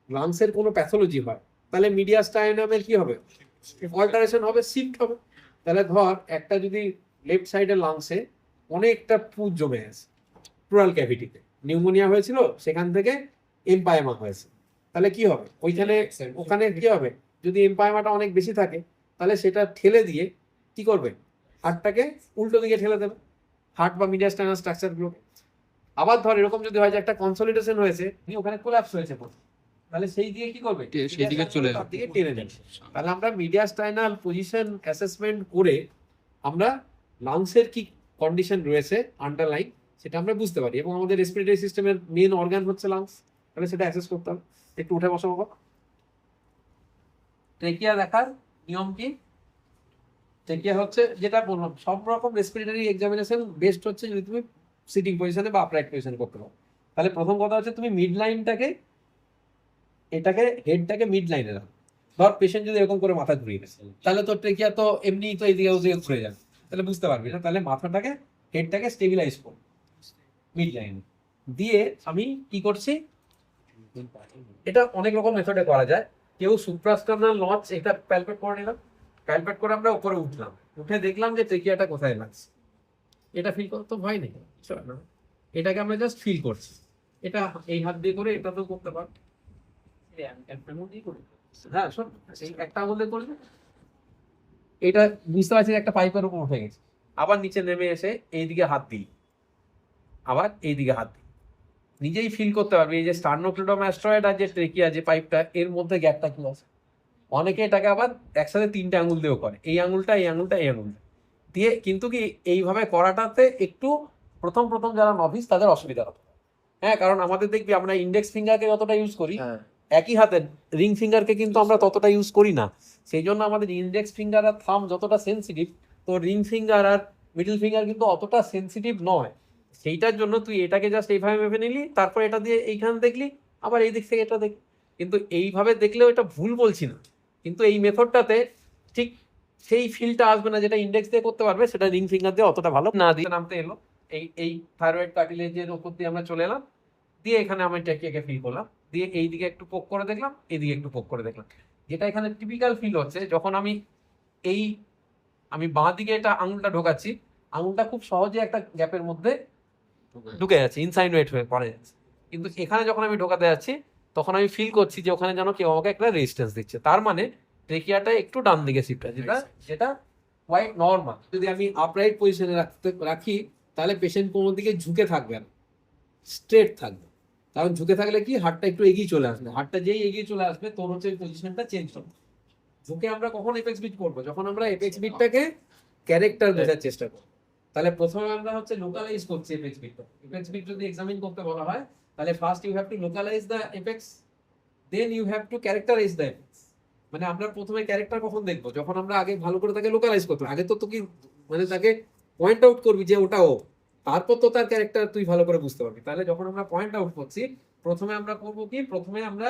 লাংসের কোনো প্যাথোলজি হয় তাহলে মিডিয়াস্টাইনামের কি হবে? অল্টারেশন হবে, শিফট হবে। তাহলে ধর একটা যদি লেফট সাইডের লাংসে অনেকটা পুজ জমে আছে, প্লুরাল ক্যাভিটিতে নিউমোনিয়া হয়েছিল, সেখান থেকে এমপায়েমা হয়েছে, তাহলে কি হবে? ওখানে কি হবে? যদি এমপায়েমাটা অনেক বেশি থাকে তাহলে সেটা ঠেলে দিয়ে কি করবে? হার্টটাকে উল্টো দিকে ঠেলে দেবে, হার্ট বা মিডিয়াস্টাইনাল স্ট্রাকচারগুলো। আবার ধর এরকম যদি হয় যে একটা কনসলিডেশন হয়েছে, ওখানে কোল্যাপস হয়েছে, তাহলে সেই দিকে কি করবে? সেই দিকে চলে যাবে, দিকে টেনে যাবে। তাহলে আমরা মিডিয়াস্টাইনাল পজিশন অ্যাসেসমেন্ট করে আমরা লাংসের কি কন্ডিশন রয়েছে আন্ডারলাইন সেটা আমরা বুঝতে পারি, এবং আমাদের রেসপিরেটরি সিস্টেমের মেন অর্গান হচ্ছে লাংস, তাহলে সেটা অ্যাসেস করতে হবে। একটু উঠে বসো বাবা। ট্রেকিয়া দেখার নিয়ম কি? ট্রেকিয়া হচ্ছে যেটা বললাম, সব রকম রেসপিরেটরি এক্সামিনেশন বেস্ট হচ্ছে যদি তুমি সিটিং পজিশনে বা আপরাইট পজিশনে করতে পারো। তাহলে প্রথম কথা হচ্ছে তুমি মিড লাইনটাকে, এটাকে হেডটাকে মিড লাইনে রাখো। ধর পেশেন্ট যদি এরকম করে মাথা ঘুরিয়ে গেছে, তাহলে তো ট্রেকিয়া তো এমনি তো এইদিকে ওদিকে ঘুরে যাবে, তাহলে বুঝতে পারবি না। তাহলে মাথাটাকে, হেডটাকে স্টেবিলাইজ করো মিড লাইনে দিয়ে। আমি কি করছি, এটা অনেক রকম মেথডে করা যায়। কেউ সুপ্রাস্টারনাল লঞ্চ, এটা প্যালপেট করে নিলাম, প্যালপেট করে আমরা উপরে উঠলাম, উঠে দেখলাম যে ট্রেকিয়াটা কোথায় লাগছে। এটা ফিল করতে ভয় নেই, এটাকে আমরা জাস্ট ফিল করছি। এটা এই হাত দিয়ে করে এটা তো করতে পার, হ্যাঁ শোন, এই একটা আঙুল দিয়ে করলে এটা বুঝতে পারছি একটা পাইপের উপর উঠে গেছে। আবার নিচে নেমে এসে এইদিকে হাত দিই, আবার এইদিকে হাত দিই, নিজেই ফিল করতে পারবে এই যে স্টার্নোক্লেডোমাস্টয়েড আর যে ট্রেকিয়া যে পাইপটা, এর মধ্যে গ্যাপটা কি আছে। অনেকে এটাকে আবার একসাথে 3টে আঙুল দিয়েও করে, এই আঙুলটা, এই আঙুলটা, এই আঙুলটা দিয়ে। কিন্তু কি এইভাবে করাটাতে একটু প্রথম প্রথম যারা নভিস তাদের অসুবিধা হবে। হ্যাঁ, কারণ আমাদের দেখবি আমরা ইন্ডেক্স ফিঙ্গারকে যতটা ইউজ করি, একই হাতে রিং ফিঙ্গারকে কিন্তু আমরা ততটা ইউজ করি না। সেই জন্য আমাদের ইন্ডেক্স ফিঙ্গার আর থাম যতটা সেন্সিটিভ, তো রিং ফিঙ্গার আর মিডল ফিঙ্গার কিন্তু অতটা সেন্সিটিভ নয়। সেইটার জন্য তুই এটাকে জাস্ট এইভাবে মেপে নিলি, তারপর এটা দিয়ে এইখানে দেখলি, আবার এই দিক থেকে এটা দেখলি। কিন্তু এইভাবে দেখলেও এটা ভুল বলছি না, কিন্তু এই মেথডটাতে ঠিক সেই ফিলটা আসবে না যেটা ইন্ডেক্স দিয়ে করতে পারবে, সেটা রিং ফিঙ্গার দিয়ে অতটা ভালো না দিয়ে নামতে এলো। এই থাইরয়েড কার্টিলেজের উপর দিয়ে আমরা চলে এলাম, দিয়ে এখানে আমি ট্রেকিয়াকে ফিল করলাম, দিয়ে এইদিকে একটু পোক করে দেখলাম, এইদিকে একটু পোক করে দেখলাম। যেটা এখানে টিপিক্যাল ফিল হচ্ছে, যখন আমি বাঁ দিকে এটা আঙুলটা ঢোকাচ্ছি, আঙুলটা খুব সহজে একটা গ্যাপের মধ্যে ঢুকে যাচ্ছে, ইনসাইনুয়েট হয়ে পড়ে যাচ্ছে। কিন্তু এখানে যখন আমি ঢোকাতে যাচ্ছি, তখন আমি ফিল করছি যে ওখানে যেন কেউ আমাকে একটা রেজিস্ট্যান্স দিচ্ছে, তার মানে ট্রেকিয়াটা একটু ডান দিকে শিফট আছে, যেটা কোয়াইট নর্মাল। যদি আমি আপরাইট পজিশনে রাখি, তাহলে পেশেন্ট কোনো দিকে ঝুঁকে থাকবে না, স্ট্রেট থাকবে। কারণ ঝুঁকে থাকলে কি, হাতটা একটু এগিয়ে চলে আসবে, হাতটা যেই এগিয়ে চলে আসবে তোর হচ্ছে পজিশনটা চেঞ্জ হবে। ঝুঁকে আমরা কখন এপেক্স বিট করবো, যখন আমরা এপেক্স বিটটাকে ক্যারেক্টার বোঝার চেষ্টা করবো। তাহলে প্রথমে আমরা হচ্ছে লোকালাইজ করছি এপেক্স বিটটা। এপেক্স বিট যদি এক্সামিন করতে বলা হয়, তাহলে first you have to localize the apex, then you have to characterize the apex. মানে আমরা প্রথমে ক্যারেক্টার কখন দেখবো, যখন আমরা আগে ভালো করে তাকে লোকালাইজ করতে, আগে তো কি মানে তাকে পয়েন্ট আউট করবি যে ওটা ও, তারপর তো তার ক্যারেক্টার তুই ভালো করে বুঝতে পারবি। তাহলে যখন আমরা পয়েন্ট আউট করছি, প্রথমে আমরা করবো কি, প্রথমে আমরা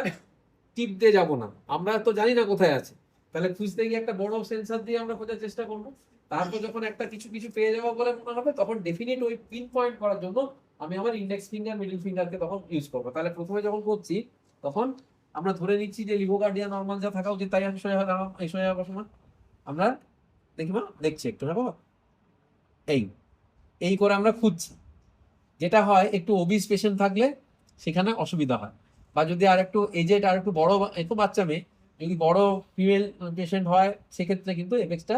টিপ দিয়ে যাবো না, আমরা তো জানি না কোথায় আছে, তাহলে খুঁজতে গিয়ে একটা বড় সেন্সার দিয়ে আমরা খোঁজার চেষ্টা করবো। তারপর যখন একটা কিছু কিছু পেয়ে যাবো বলে মনে হবে, তখন ডেফিনেট ওই পিন পয়েন্ট করার জন্য আমি আমার ইন্ডেক্স ফিঙ্গার, মিডল ফিঙ্গারকে তখন ইউজ করবো। তাহলে প্রথমে যখন করছি, তখন আমরা ধরে নিচ্ছি যে লিভোগার্ডিয়া নর্মাল যা থাকা উচিত তাই আমি সোজা দাঁড়াম, এই সোজা বসবো, আমরা দেখছি একটু না বাবা, এই করে আমরা খুঁজছি। যেটা হয়, একটু ওবিস পেশেন্ট থাকলে সেখানে অসুবিধা হয়, বা যদি আর একটু এজেড, আর একটু বড়, একটু বাচ্চা মেয়ে যদি বড় ফিমেল পেশেন্ট হয়, সেক্ষেত্রে কিন্তু এপেক্সটা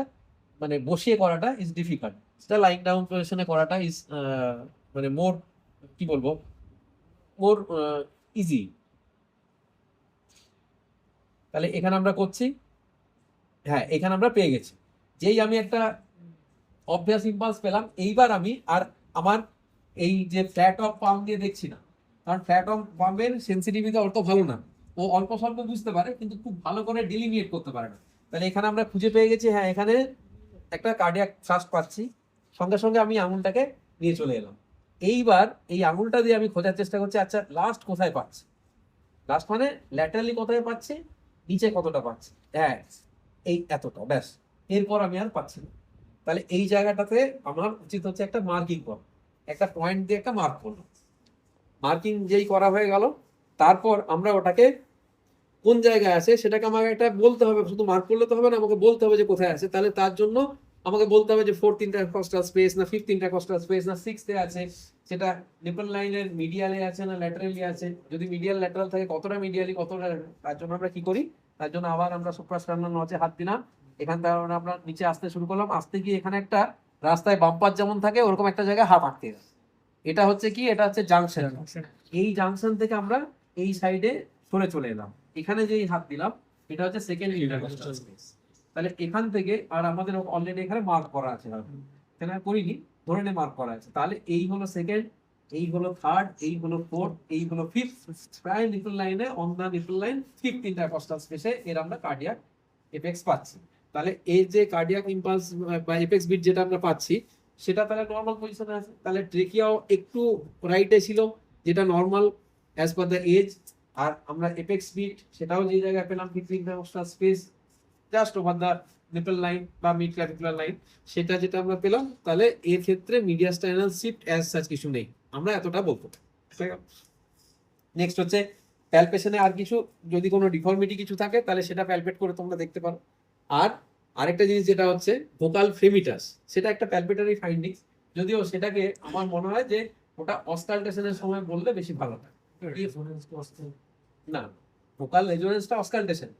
মানে বসিয়ে করাটা ইজ ডিফিকাল্ট। সেটা লাইং ডাউন পজিশনে করাটা ইজ মানে মোর, কি বলবো, মোর ইজি। তাহলে এখানে আমরা করছি, হ্যাঁ এখানে আমরা পেয়ে গেছি। যেই আমি একটা অবভিয়াস ইম্পালস পেলাম, এইবার আমি আর আমার এই যে ফ্ল্যাট অফ পাম দিয়ে দেখছি না, কারণ ফ্ল্যাট অফ পামের সেন্সিটিভিটি অত ভালো না, ও অল্প স্বল্প বুঝতে পারে কিন্তু খুব ভালো করে ডিলিমিয়েট করতে পারে না। তাহলে এখানে আমরা খুঁজে পেয়ে গেছি, হ্যাঁ এখানে একটা কার্ডিয়াক থ্রাস্ট পাচ্ছি, সঙ্গে সঙ্গে আমি আঙুলটাকে নিয়ে চলে এলাম। এইবার এই আঙুলটা দিয়ে আমি খোঁজার চেষ্টা করছি, আচ্ছা লাস্ট কোথায় পাচ্ছি, লাস্ট মানে ল্যাটারালি কোথায় পাচ্ছি, নিচে কতটা পাচ্ছি, হ্যাঁ এই এতটা, ব্যাস, এরপর আমি আর পাচ্ছি না। তাহলে এই জায়গাটাতে আমার উচিত হচ্ছে একটা মার্কিং করা, একটা পয়েন্ট দিয়ে একটা মার্ক করলাম। মার্কিং যেই করা হয়ে গেল, তারপর আমরা ওটাকে কোন জায়গায় আছে সেটাকে আমাকে একটা বলতে হবে, শুধু মার্ক করলে তো হবে না, আমাকে বলতে হবে যে কোথায় আছে। তাহলে তার জন্য আমাকে বলতে হবে যে 4th ইন্টারকস্টাল স্পেস না 5th ইন্টারকস্টাল স্পেস না 6th আছে, সেটা নিপল লাইনের মিডিয়ালে আছে না ল্যাটারালি আছে, যদি মিডিয়াল ল্যাটারাল থাকে কতটা মিডিয়ালি কতটা। তার জন্য আমরা কি করি, তার জন্য আবার আমরা সুপ্রাস্টার্নাল নচে হাত দিলাম, এখান থেকে আমরা নিচে আসতে শুরু করলাম, আসতে গিয়ে এখানে একটা রাস্তায় বাম্পার যেমন থাকে ওরকম একটা জায়গায় হাত আটকে গেছে। এটা হচ্ছে কি, এটা হচ্ছে জাংশন। এই জাংশন থেকে আমরা এই সাইডে সরে চলে এলাম, এখানে যেই হাত দিলাম এটা হচ্ছে সেকেন্ড ইন্টারকস্টাল স্পেস। তাহলে এখান থেকে আর আমাদের অলরেডি এখানে মার্ক করা আছে, এখানে করিনি, ধরে নে মার্ক করা আছে। তাহলে এই হলো সেকেন্ড এই হলো থার্ড, এই হলো ফোর্থ, এই হলো ফিফথ, প্রায় নিপল লাইনে on the nipple line fifth intercostal স্পেসে এর আমরা কার্ডিয়াক এপেক্স পাচ্ছি। তাহলে এই যে কার্ডিয়াক ইম্পালস বা এপেক্স বিট যেটা আমরা পাচ্ছি সেটা তাহলে নর্মাল পজিশনে আছে। তাহলে ট্রেকিয়াও একটু রাইটে ছিল যেটা normal as per the age, আর আমরা এপেক্স বিট সেটাও যে জায়গায় পেলাম fifth intercostal space just over the nipple line বা মিড ক্লাভিকুলার লাইন, সেটা যেটা আমরা পেলাম। তাহলে এর ক্ষেত্রে মিডিয়াস্টাইনাল শিফট অ্যাজ সাচ কিছু নেই, আমরা এতটা বলবো। নেক্সট হচ্ছে প্যালপেশনে আর কিছু যদি কোনো ডিফর্মিটি কিছু থাকে তাহলে সেটা প্যালপেট করে তোমরা দেখতে পারো। আর আরেকটা জিনিস যেটা হচ্ছে ভোকাল ফ্রেমিটাস, সেটা একটা প্যালপেটারি ফাইন্ডিংস, যদিও সেটাকে আমার মনে হয় যে ওটা অস্কালটেশনের সময় বললে বেশি ভালো হয়। না, ভোকাল রেজোনেন্সটা অস্কালটেশন,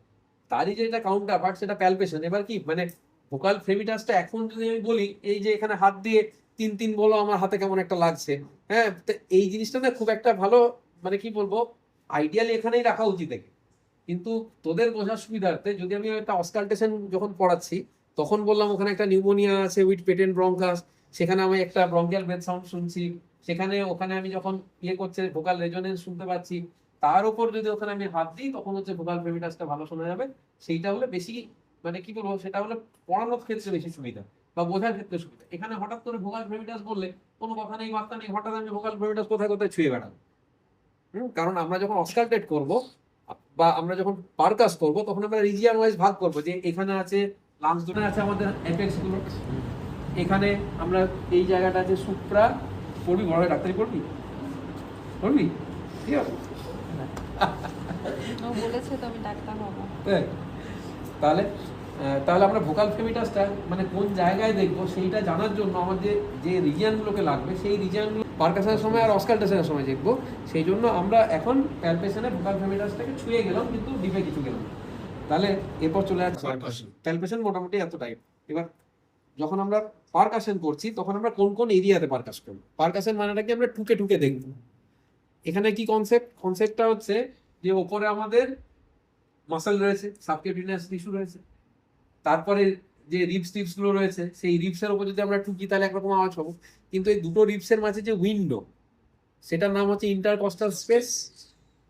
তারই যেটা কাউন্টার পার্ট সেটা প্যালপেশন। এবার কি মানে ভোকাল ফ্রেমিটাসটা এখন যদি আমি বলি এই যে এখানে হাত দিয়ে তিন তিন বলো আমার হাতে কেমন একটা লাগছে, হ্যাঁ, তো এই জিনিসটা না খুব একটা ভালো মানে কি বলবো আইডিয়ালি এখানেই রাখা উচিত। কিন্তু তোদের বোঝার সুবিধার্থে যদি আমি একটা অস্কালটেশন যখন পড়াচ্ছি তখন বললাম ওখানে একটা নিউমোনিয়া আছে উইথ পেটেন্ট ব্রঙ্কাস, সেখানে আমি একটা ব্রঙ্কিয়াল ব্রেথ সাউন্ড শুনছি, সেখানে ওখানে আমি যখন ইয়ে করছে ভোকাল রেজোনেন্স শুনতে পাচ্ছি, তার উপর যদি ওখানে আমি হাত দিই তখন হচ্ছে ভোকাল ফ্রেমিটাসটা ভালো শোনা যাবে। সেইটা হলে বেশি মানে কি বলবো সেটা হলে পড়ানোর ক্ষেত্রে বেশি সুবিধা বা বোঝার ক্ষেত্রে সুবিধা। এখানে হঠাৎ করে ভোকাল ফ্রেমিটাস বললে কোনো কথা নেই বার্তা নেই, হঠাৎ আমি ভোকাল ফ্রেমিটাস কোথায় কোথায় ছুঁয়ে বেড়াবো। কারণ আমরা যখন অস্কালটেট করব বা আমরা যখন পারকাস করব তখন আমরা রিজিয়ন ওয়াইজ ভাগ করব, যে এখানে আছে লাংস দুটো আছে আমাদের অ্যাপেক্স গুলো, এখানে আমরা এই জায়গাটা আছে সুপ্রা। পড়বি বড় হয়ে ডাক্তারি পড়বি, পড়বি ঠিক আছে ও বলেছে তো আমি ডাক্তার হব। তাহলে তাহলে আমরা ভোকাল ফ্রেমিটাসটা মানে কোন জায়গায় দেখবো সেইটা জানার জন্য আমাদের যে রিজিয়নগুলোকে লাগবে সেই রিজিয়নগুলো পারকাসের সময় আর অস্কালটেশনের সময় দেখবো। সেই জন্য আমরা এখন প্যালপেশনে ভোকাল ফ্রেমিটাসটাকে ছুঁয়ে গেলাম কিন্তু ডিপে কিছু গেলাম। তাহলে এরপর চলে যাচ্ছে প্যালপেশন, মোটামুটি এত টাইপ। এবার যখন আমরা পারকাশন করছি তখন আমরা কোন কোন এরিয়াতে পারকাস করবো, পারকাশন মানেটা কি আমরা ঠুকে ঠুকে দেখবো। এখানে কি কনসেপ্টটা হচ্ছে যে ওপরে আমাদের মাসেল রয়েছে, সাবকিউটেনিয়াস টিস্যু রয়েছে, তারপরে যে রিবস টিপস গুলো রয়েছে সেই রিবসের উপর যদি আমরা ঠুকি তাহলে একরকম আওয়াজ পাবো। কিন্তু এই দুটো রিবসের মাঝে যে উইন্ডো সেটার নাম হচ্ছে ইন্টারকস্টাল স্পেস,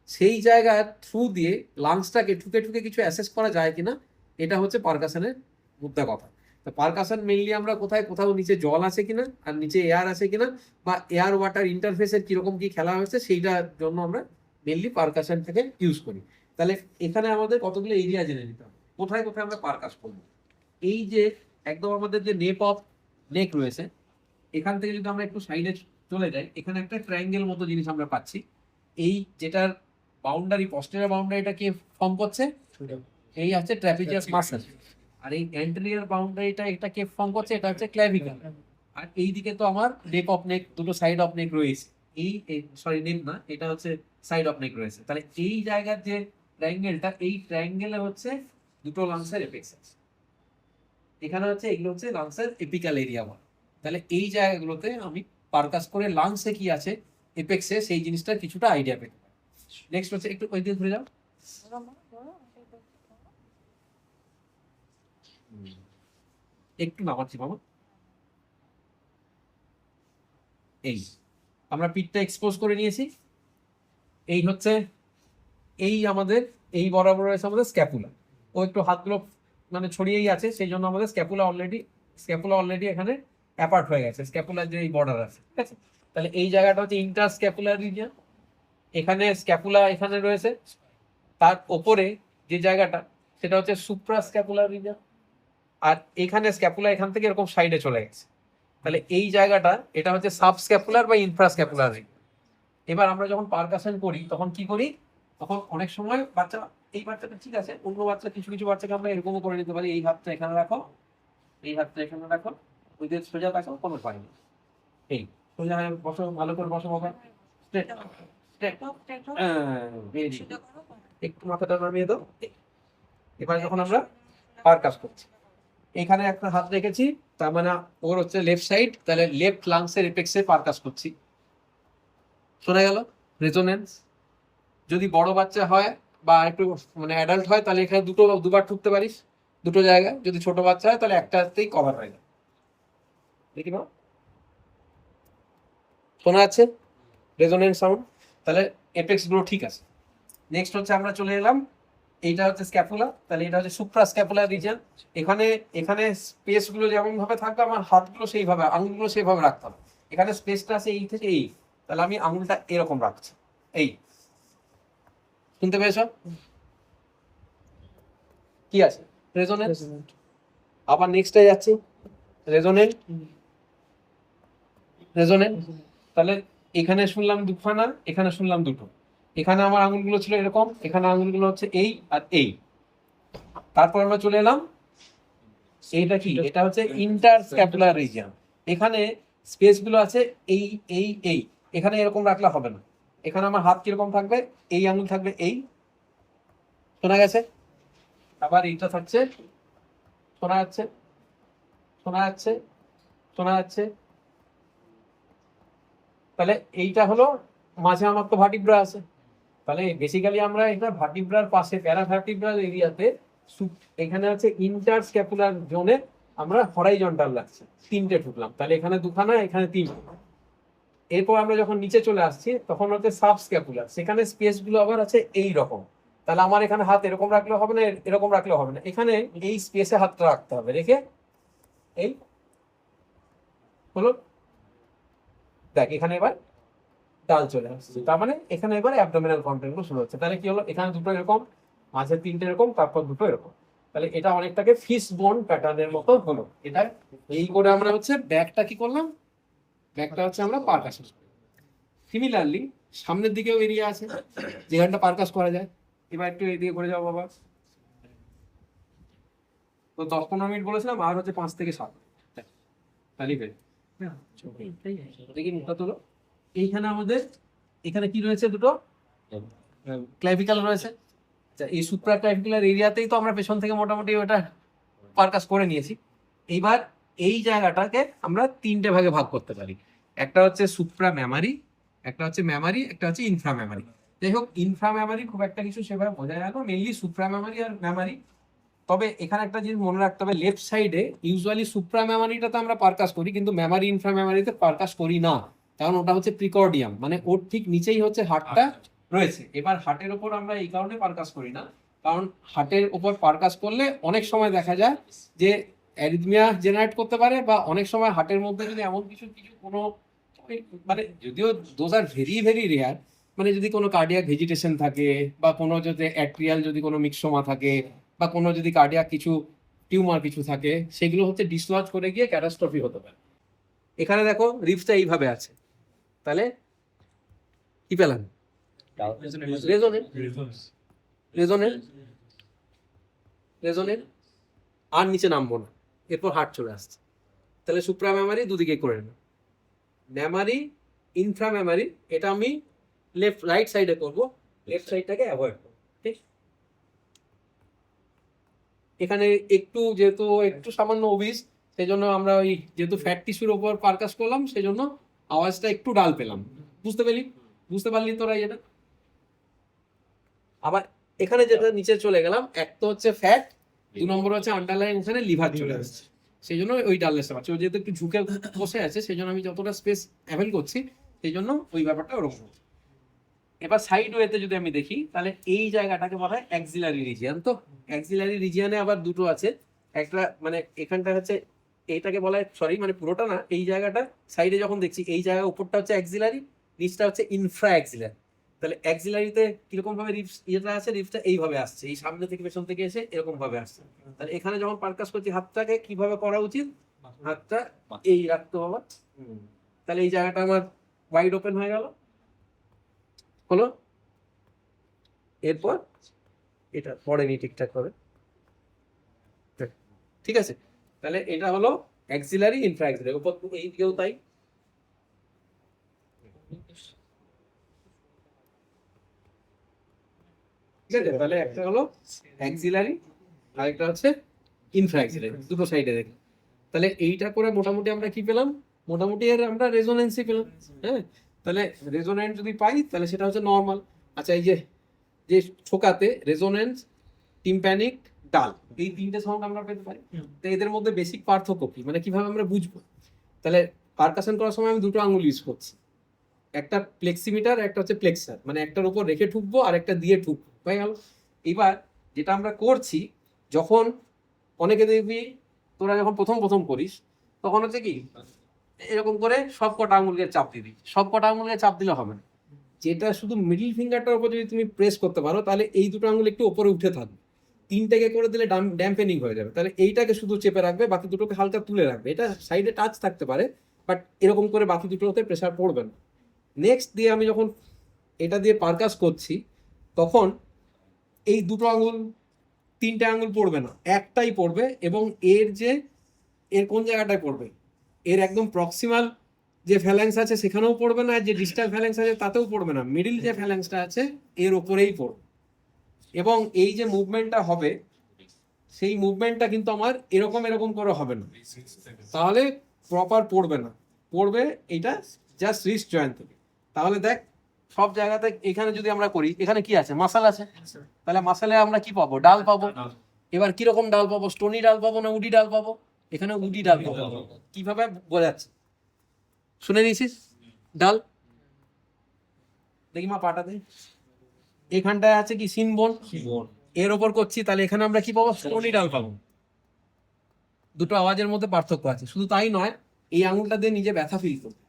সেই জায়গার থ্রু দিয়ে লাংসটাকে ঠুকে ঠুকে কিছু অ্যাসেস করা যায় কিনা, এটা হচ্ছে পারকাশনের মুদ্রা কথা। তো পারকাশন মেইনলি আমরা কোথাও নিচে জল আছে কিনা আর নিচে এয়ার আছে কিনা বা এয়ার ওয়াটার ইন্টারফেসের কিরকম কি খেলা হয়েছে সেইটার জন্য আমরা মেইনলি পারকাশনটাকে ইউজ করি। তাহলে এখানে আমাদের কতগুলো এরিয়া জেনে নিতে হবে কোথায় কোথায় আমরা পারকাশ করবো। এই যে একদম আমাদের যে নেপ অফ নেক রয়েছে, এখান থেকে যদি আমরা একটু সাইডে চলে যাই, এখানে একটা ট্রায়াঙ্গেল মতো জিনিস আমরা পাচ্ছি। এই যেটার বাউন্ডারি পস্টেরিয়র বাউন্ডারিটা কে ফর্ম করছে, এই হচ্ছে ট্র্যাপিজিয়াস মাসল, আর এই অ্যান্টেরিয়র বাউন্ডারিটা এটা কে ফর্ম করছে, এটা হচ্ছে ক্ল্যাভিকল। আর এই দিকে তো আমার নেক অফ নেক, দুটো সাইড অফ নেক রয়েছে, এই সরি নেক না, এটা হচ্ছে সাইড অফ নেক রয়েছে। তাহলে এই জায়গার যে ট্রায়াঙ্গেলটা, এই ট্রায়াঙ্গেলে হচ্ছে দুটো লাংসের এপেক্স আছে, এখানে হচ্ছে এগুলো হচ্ছে লাংসের এপিক্যাল এরিয়া বলে। তাহলে এই জায়গাগুলোতে আমি পারকাস করে লাংসে কি আছে এপেক্সে সেই জিনিসটার কিছুটা আইডিয়া পেতে পারি। নেক্সট হচ্ছে একটু ওই দিকে ঘুরে যাও, একটু নামাচ্ছি মামা। এই আমরা পিঠটা এক্সপোজ করে নিয়েছি, এই হচ্ছে এই আমাদের এই বরাবর রয়েছে আমাদের স্ক্যাপুলা, ও একটু হাতগুলো মানে ছড়িয়েই আছে সেই জন্য আমাদের স্ক্যাপুলা অলরেডি এখানে অ্যাপার্ট হয়ে গেছে, স্ক্যাপুলার যে এই বর্ডার আছে, ঠিক আছে। তাহলে এই জায়গাটা হচ্ছে ইন্টার স্ক্যাপুলার রিজিয়ন, এখানে স্ক্যাপুলা এখানে রয়েছে, তার ওপরে যে জায়গাটা সেটা হচ্ছে সুপ্রা স্ক্যাপুলার রিজিয়ন, আর এখানে স্ক্যাপুলা এখান থেকে এরকম সাইডে চলে গেছে। তাহলে এই জায়গাটা এটা হচ্ছে সাব স্ক্যাপুলার বা ইনফ্রা স্ক্যাপুলার রিজিয়ন। এবার আমরা যখন পারকাশন করি তখন কি করি, তখন অনেক সময় বাচ্চা, এই বাচ্চাটা ঠিক আছে, অন্য বাচ্চা কিছু কিছু বাচ্চাকে আমরা এরকমও করে নিতে পারি, এই হাতটা এখানে রাখো, এই হাতটা এখানে রাখো, ওইদের সোজা রাখো, কোনো পাইনি, এই সোজা বসো, ভালো করে বসো বাবা, স্ট্রেট স্ট্রেট, একটু মাথাটা নামিয়ে দাও। এবার যখন আমরা পারকাশ করছি এখানে একটা হাত রেখেছি, তার মানে ওর হচ্ছে লেফট সাইড, তাহলে লেফট লাংসের এপেক্সে পারকাশ করছি, শোনা গেল রেজোনেন্স। যদি বড় বাচ্চা হয় বা একটু মানে অ্যাডাল্ট হয় তাহলে এখানে দুবার ঠুকতে পারিস দুটো জায়গায়, যদি ছোট বাচ্চা হয় তাহলে একটাতেই কভার হয়ে যায়। দেখি না শোনা যাচ্ছে, রেজোনেন্ট সাউন্ড। তাহলে এপেক্স গুলো ঠিক আছে। নেক্সট হচ্ছে আমরা চলে এলাম, এইটা হচ্ছে স্ক্যাপুলা, তাহলে এটা হচ্ছে সুপ্রা স্ক্যাপুলার রিজন। এখানে এখানে স্পেস গুলো যেমন ভাবে থাকবে, আমার হাতগুলো সেইভাবে, আঙুলগুলো সেইভাবে রাখতে হবে। এখানে স্পেসটা আছে এই থেকে এই, তাহলে আমি আঙুলটা এরকম রাখছি, এই, শুনতে পেয়েছো? কি আছে? রেজোনেন্স। আবার নেক্সটে যাচ্ছি, রেজোনেন্ট, রেজোনেন্ট। তাহলে এখানে শুনলাম দুখানা, এখানে শুনলাম দুটো। এখানে আমার আঙুলগুলো ছিল এরকম, এখানে আঙুলগুলো হচ্ছে এই আর এই। তারপর আমরা চলে এলাম, এইটা কি? এটা হচ্ছে ইন্টারস্ক্যাপুলার রিজিয়ন। এখানে স্পেস গুলো আছে এই এই এই, এখানে এরকম রাখলে হবে না। এখানে আমার হাত কিরকম থাকবে, এই আঙুল থাকবে এই, শোনা গেছে? আবার এইটা থাকছে, শোনা যাচ্ছে, শোনা যাচ্ছে, শোনা যাচ্ছে। তাহলে এইটা হলো মাঝে আমার তো ভার্টিব্রা আছে, তাহলে বেসিক্যালি আমরা এটা ভার্টিব্রার পাশে প্যারাভার্টিব্রাল এরিয়াতে, এখানে আছে ইন্টারস্ক্যাপুলার জোনে আমরা হরাইজন্টাল লাগছে, তিনটে ঢুকলাম, তাহলে এখানে দুখানা, এখানে তিনটে। এরপর আমরা যখন নিচে চলে আসছি তখন হচ্ছে সাবস্ক্যাপুলার, সেখানে স্পেস গুলো আবার আছে এই রকম। তাহলে আমার এখানে হাত এরকম রাখলে হবে না, এরকম রাখলে হবে না, এখানে এই স্পেসে হাতটা রাখতে হবে, রেখে এই হলো, দেখ এখানে এবার ডাল চলে আসছে, তার মানে এখানে এবার অ্যাবডোমিনাল কন্টেন্ট গুলো শুরু হচ্ছে। তাহলে কি হলো, এখানে দুটো এরকম, মাঝে তিনটে এরকম, তারপর দুটো এরকম। তাহলে এটা অনেকটাকে ফিশ বোন প্যাটার্নের মতো হলো। এটা এই করে আমরা হচ্ছে ব্যাকটা কি করলাম, ব্যাকটা হচ্ছে আমরা পারকাশন। সিমিলারলি সামনের দিকেও এরিয়া আছে যেখানটা পারকাস করা যায়। এবার একটু এদিকে করে যাও বাবা। তো 10-15 মিনিট বলেছিলাম, আর হচ্ছে 5 থেকে 7। তাহলে দেখি মুখটা তোলো। এইখানে আমাদের এখানে কি রয়েছে, দুটো ক্লাভিক্যাল রয়েছে। আচ্ছা, এই সুপ্রা ক্লাভিকুলার এরিয়াতেই তো আমরা পেছন থেকে মোটামুটি ওটা পারকাস করে নিয়েছি। এইবার এই জায়গাটাকে আমরা তিনটে ভাগে ভাগ করতে পারি, একটা হচ্ছে সুপ্রা মেমারি, একটা হচ্ছে মেমারি, একটা হচ্ছে ইনফ্রা মেমারি। যাই হোক, ইনফ্রা মেমারি খুব একটা কিছু সেভাবে বোঝা যায় না, মেনলি সুপ্রা মেমারি আর মেমারি। তবে এখানে একটা জিনিস মনে রাখতে হবে, লেফট সাইডে ইউজুয়ালি সুপ্রা মেমারিটাতে আমরা পারকাস করি, কিন্তু মেমারি ইনফ্রা মেমারিতে পারকাস করি না, কারণ ওটা হচ্ছে প্রিকর্ডিয়াম, মানে ওর ঠিক নিচেই হচ্ছে হার্টটা রয়েছে। এবার হার্টের ওপর আমরা এই কারণে পারকাস করি না, কারণ হার্টের ওপর পারকাস করলে অনেক সময় দেখা যায় যে অ্যারিথমিয়া জেনারেট করতে পারে, বা অনেক সময় হার্টের মধ্যে যদি এমন কিছু কিছু কোনো, মানে যদিও those are very very rare, মানে যদি কোনো কার্ডিয়াক ভেজিটেশন থাকে, বা কোনো যদি অ্যাট্রিয়াল যদি কোনো মিক্সোমা থাকে, বা কোনো যদি কার্ডিয়াক কিছু টিউমার কিছু থাকে, সেগুলো হচ্ছে ডিসলজ করে গিয়ে ক্যাটাস্ট্রফি হতে পারে। এখানে দেখো রিফটা এইভাবে আছে, তাহলে কি পেলাম, রেজোনেন্ট, রেজোনেন্ট, রেজোনেন্ট। আর নিচে নামবো না, এরপর হার্ট চলে আসছে। তাহলে সুপ্রা মেমারি দুদিকে করে নেব, মেমারি ইনফ্রা মেমারি এটা আমি লেফট রাইট সাইডে করবো, লেফট সাইডটাকে অ্যাভয়েড করবো, ঠিক। এখানে একটু যেহেতু একটু সামান্য ওবিস, সেই জন্য আমরা ওই যেহেতু ফ্যাট টিস্যুর ওপর পারকাস করলাম, সেই জন্য আওয়াজটা একটু ডাল পেলাম। বুঝতে পেলি, বুঝতে পারলি তোরা এটা? আবার এখানে যেটা নিচে চলে গেলাম, এক তো হচ্ছে ফ্যাট, 2 নম্বর হচ্ছে আন্ডারলাইন, ওখানে লিভার চলে আসছে, সেই জন্য ওই ডালনেসটা পাচ্ছে। ও যেহেতু একটু ঝুঁকে বসে আছে, সেই জন্য আমি যতটা স্পেস অ্যাভেল করছি, সেই জন্য ওই ব্যাপারটা ওরকম। এবার সাইড ওয়েতে যদি আমি দেখি, তাহলে এই জায়গাটাকে বলা হয় অ্যাক্সিলারি রিজিয়ন। তো অ্যাক্সিলারি রিজিয়নে আবার দুটো আছে, একটা মানে এখানটা হচ্ছে, এইটাকে বলা হয়, সরি মানে পুরোটা না, এই জায়গাটা সাইডে যখন দেখছি, এই জায়গা উপরটা হচ্ছে অ্যাক্সিলারি, নিচটা হচ্ছে ইনফ্রা অ্যাক্সিলারি। তাহলে অ্যাক্সিলারিতে কিরকম ভাবে রিপস ইয়েটা আছে, রিপসটা এইভাবে আসছে, এই সামনে থেকে পেছন থেকে এসে এরকম ভাবে আসছে। তাহলে এখানে যখন পারকাস করছি, হাতটাকে কিভাবে করা উচিত, হাতটা এই রাখতে হবে। তাহলে এই জায়গাটা আমার ওয়াইড ওপেন হয়ে গেল, হলো। এরপর এটা পড়েনি ঠিকঠাক ভাবে, ঠিক আছে। তাহলে এটা হলো অ্যাক্সিলারি ইনফ্রা অ্যাক্সিলারি, উপর এই দিকেও তাই। ঠিক আছে, তাহলে একটা হলো অ্যাক্সিলারি, আরেকটা হচ্ছে ইনফ্রা অ্যাক্সিলারি, দুটো সাইডে দেখি। তাহলে এইটা করে মোটামুটি আমরা কি পেলাম, মোটামুটি এর আমরা রেজোনেন্সই পেলাম। হ্যাঁ, তাহলে রেজোনেন্ট যদি পাই, তাহলে সেটা হচ্ছে নর্মাল। আচ্ছা, এই যে যে ছোকাতে রেজোনেন্স, টিম্প্যানিক, ডাল, এই তিনটে সাউন্ড আমরা পেতে পারি। তো এদের মধ্যে বেসিক পার্থক্য কি, মানে কিভাবে আমরা বুঝবো? তাহলে পারকাশন করার সময় আমি দুটো আঙুল ইউজ করছি, একটা ফ্লেক্সিমিটার, একটা হচ্ছে প্লেক্সার, মানে একটার উপর রেখে ঠুকবো আর একটা দিয়ে ঠুকবো, হয়ে গেল। এবার যেটা আমরা করছি, যখন অনেকে দেখবি তোরা যখন প্রথম প্রথম করিস তখন হচ্ছে কি এরকম করে সব কটা আঙুলকে চাপ দিবি, সব কটা আঙুলকে চাপ দিলে হবে না, যেটা শুধু মিডিল ফিঙ্গারটার উপর যদি তুমি প্রেস করতে পারো তাহলে এই দুটো আঙুল একটু উপরে উঠে থাকবে, তিনটাকে করে দিলে ড্যাম্পেনিং হয়ে যাবে, তাহলে এইটাকে শুধু চেপে রাখবে, বাকি দুটোকে হালকা তুলে রাখবে, এটা সাইডে টাচ থাকতে পারে বাট এরকম করে বাকি দুটোতে প্রেসার পড়বে না। নেক্সট দিয়ে আমি যখন এটা দিয়ে পারকাস করছি তখন এই দুটো আঙুল, তিনটে আঙুল পড়বে না, একটাই পড়বে, এবং এর কোন জায়গাটায় পড়বে, এর একদম প্রক্সিমাল যে ফ্যালেন্স আছে সেখানেও পড়বে না, যে ডিস্টাল ফ্যালেন্স আছে তাতেও পড়বে না, মিডিল যে ফ্যালেন্সটা আছে এর ওপরেই পড়বে। এবং এই যে মুভমেন্টটা হবে সেই মুভমেন্টটা কিন্তু আমার এরকম এরকম করে হবে না, তাহলে প্রপার পড়বে না, পড়বে এটা জাস্ট রিস্ট জয়েন্ট থেকে। তাহলে দেখ সব জায়গাতে এখানে যদি আমরা করি, এখানে কি আছে, মাসাল আছে, তাহলে মাসালে আমরা কি পাবো, ডাল পাবো। এবার কিরকম ডাল পাবো, স্টোনি ডাল পাবো না উডি ডাল পাবো, এখানে উডি ডাল পাবো। কিভাবে বোঝাচ্ছে শুনে নিয়েছিস, ডাল দেখি মা পাটাতে, এখানটায় আছে কি সিনবোন, এর ওপর করছি, তাহলে এখানে আমরা কি পাবো, স্টোনি ডাল পাবো। দুটো আওয়াজের মধ্যে পার্থক্য আছে। শুধু তাই নয়, এই আঙুলটা দিয়ে নিজে ব্যথা ফিল করবে,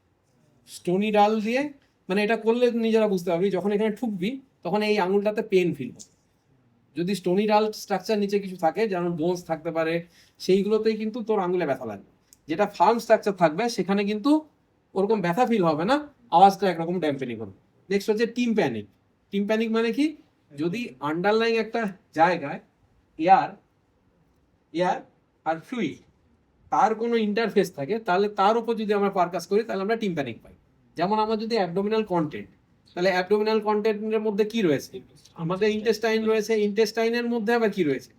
স্টোনি ডাল দিয়ে, মানে এটা করলে নিজেরা বুঝতে পারবি, যখন এখানে ঠুকবি তখন এই আঙুলটাতে পেন ফিল হবে। যদি স্টোনি ডাল স্ট্রাকচার নিচে কিছু থাকে, যেমন বোনস থাকতে পারে, সেইগুলোতেই কিন্তু তোর আঙুলে ব্যথা লাগবে। যেটা ফার্ম স্ট্রাকচার থাকবে সেখানে কিন্তু ওরকম ব্যথা ফিল হবে না, আওয়াজটা একরকম ড্যাম্পেনিং হবে। নেক্সট হচ্ছে টিম প্যানিক। টিম প্যানিক মানে কি, যদি আন্ডারলাইং একটা জায়গায় এয়ার এয়ার আর ফ্লুইড তার কোনো ইন্টারফেস থাকে, তাহলে তার উপর যদি আমরা পারকাস করি তাহলে আমরা টিম্প্যানিক পাই। যেমন আমার যদি অ্যাবডোমিনাল কন্টেন্ট, তাহলে অ্যাবডোমিনাল কন্টেন্টের মধ্যে কি রয়েছে, আমাদের ইন্টেস্টাইন রয়েছে, ইন্টেস্টাইনের মধ্যে আবার কি রয়েছে,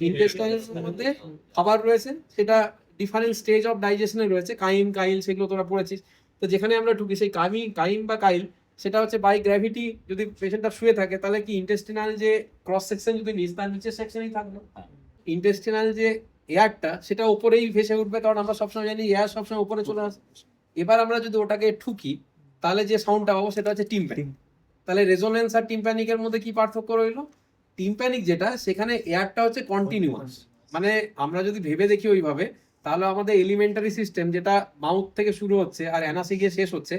ইন্টেস্টাইনের মধ্যে খাবার রয়েছে, সেটা ডিফারেন্ট স্টেজ অফ ডাইজেশনে রয়েছে, কাইম কাইল সেগুলো তোরা পড়েছিস। তো যেখানে আমরা ঢুকি সেই কাইম বা কাইল, সেটা হচ্ছে বাই গ্র্যাভিটি, যদি পেশেন্টটা শুয়ে থাকে তাহলে কি ইন্টেস্টিনাল যে ক্রস সেকশন যদি নিস তার নিচের সেকশনেই থাকবে, ইন্টেস্টিনাল যে এয়ারটা সেটা উপরেই ভেসে উঠবে, কারণ আমরা সবসময় জানি এয়ার সবসময় উপরে চলে আসে। এবার আমরা যদি ওটাকে ঠুকি তাহলে যে সাউন্ডটা পাবো সেটা হচ্ছে টিম্প্যানিক। তাহলে রেজোনেন্স আর টিম্প্যানিকের মধ্যে কি পার্থক্য রইলো, টিম্প্যানিক যেটা সেখানে এয়ারটা হচ্ছে কন্টিনিউয়াস, মানে আমরা যদি ভেবে দেখি ওইভাবে, তাহলে আমাদের এলিমেন্টারি সিস্টেম যেটা মাউথ থেকে শুরু হচ্ছে আর অ্যানাসে গিয়ে শেষ হচ্ছে,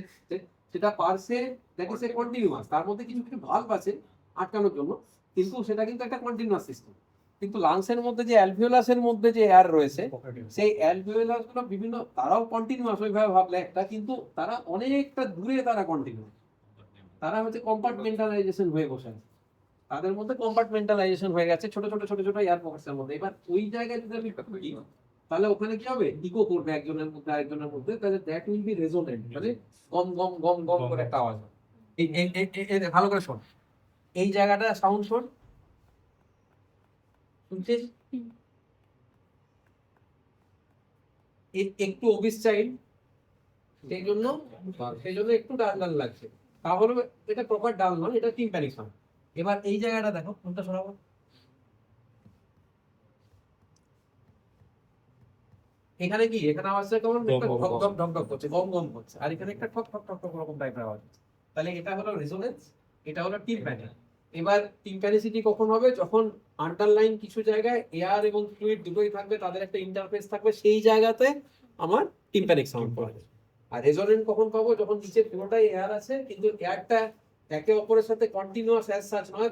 সেটা পার্সে দ্যাট ইজ এ কন্টিনিউয়াস, তার মধ্যে কিছু কিছু ভালভ আছে আটকানোর জন্য, কিন্তু সেটা কিন্তু একটা কন্টিনিউয়াস সিস্টেম। কিন্তু লাংসের মধ্যে যে অ্যালভিওলাসের মধ্যে যে এয়ার রয়েছে, সেই অ্যালভিওলাস গুলো বিভিন্ন, তারাও কন্টিনিউয়াস ওইভাবে ভাবলে একটা, কিন্তু তারা অনেকটা দূরে, তারা কন্টিনিউয়াস, তারা হচ্ছে কম্পার্টমেন্টালাইজেশন হয়ে বসে আছে, তাদের মধ্যে কম্পার্টমেন্টালাইজেশন হয়ে গেছে ছোট ছোট ছোট ছোট এয়ার পকেটস এর মধ্যে। এবার ওই জায়গায় যদি আমি করি তাহলে ওখানে কি হবে, ইকো করবে একজনের মধ্যে আরেকজনের মধ্যে, তাহলে দ্যাট উইল বি রেজোনেন্ট, মানে গম গম গম গম করে একটা আওয়াজ হবে। ভালো করে শোন, এই জায়গাটা সাউন্ড শোন, শুনছিস, একটু অবিস চাইল্ড, সেই জন্য একটু ডাল ডাল লাগছে, তাহলে এটা প্রপার ডাল নয়, এটা টিম্প্যানিক সাউন্ড। এবার এই জায়গাটা দেখো, কোনটা শোনাবো, এখানে কি, এখানে আওয়াজটা কেমন একটা ঢক ঢক ঢক ঢক করছে, গম গম করছে, আর এখানে একটা ঠক ঠক ঠক ঠক এরকম টাইপের আওয়াজ হচ্ছে। তাহলে এটা হলো রেজোনেন্স, এটা হলো টিম্প্যানি। এবার টিম্প্যানিসিটি কখন হবে, যখন আন্ডারলাইন কিছু জায়গায় এয়ার এবং ফ্লুইড দুটোই থাকবে, তাদের একটা ইন্টারফেস থাকবে, সেই জায়গাতে আমার টিম্প্যানিক সাউন্ড পাবে। আর রেজোনেন্ট কখন পাবো, যখন নিচে পুরোটাই এয়ার আছে কিন্তু এয়ারটা একে অপরের সাথে কন্টিনিউয়াস অ্যাজ সাচ নয়,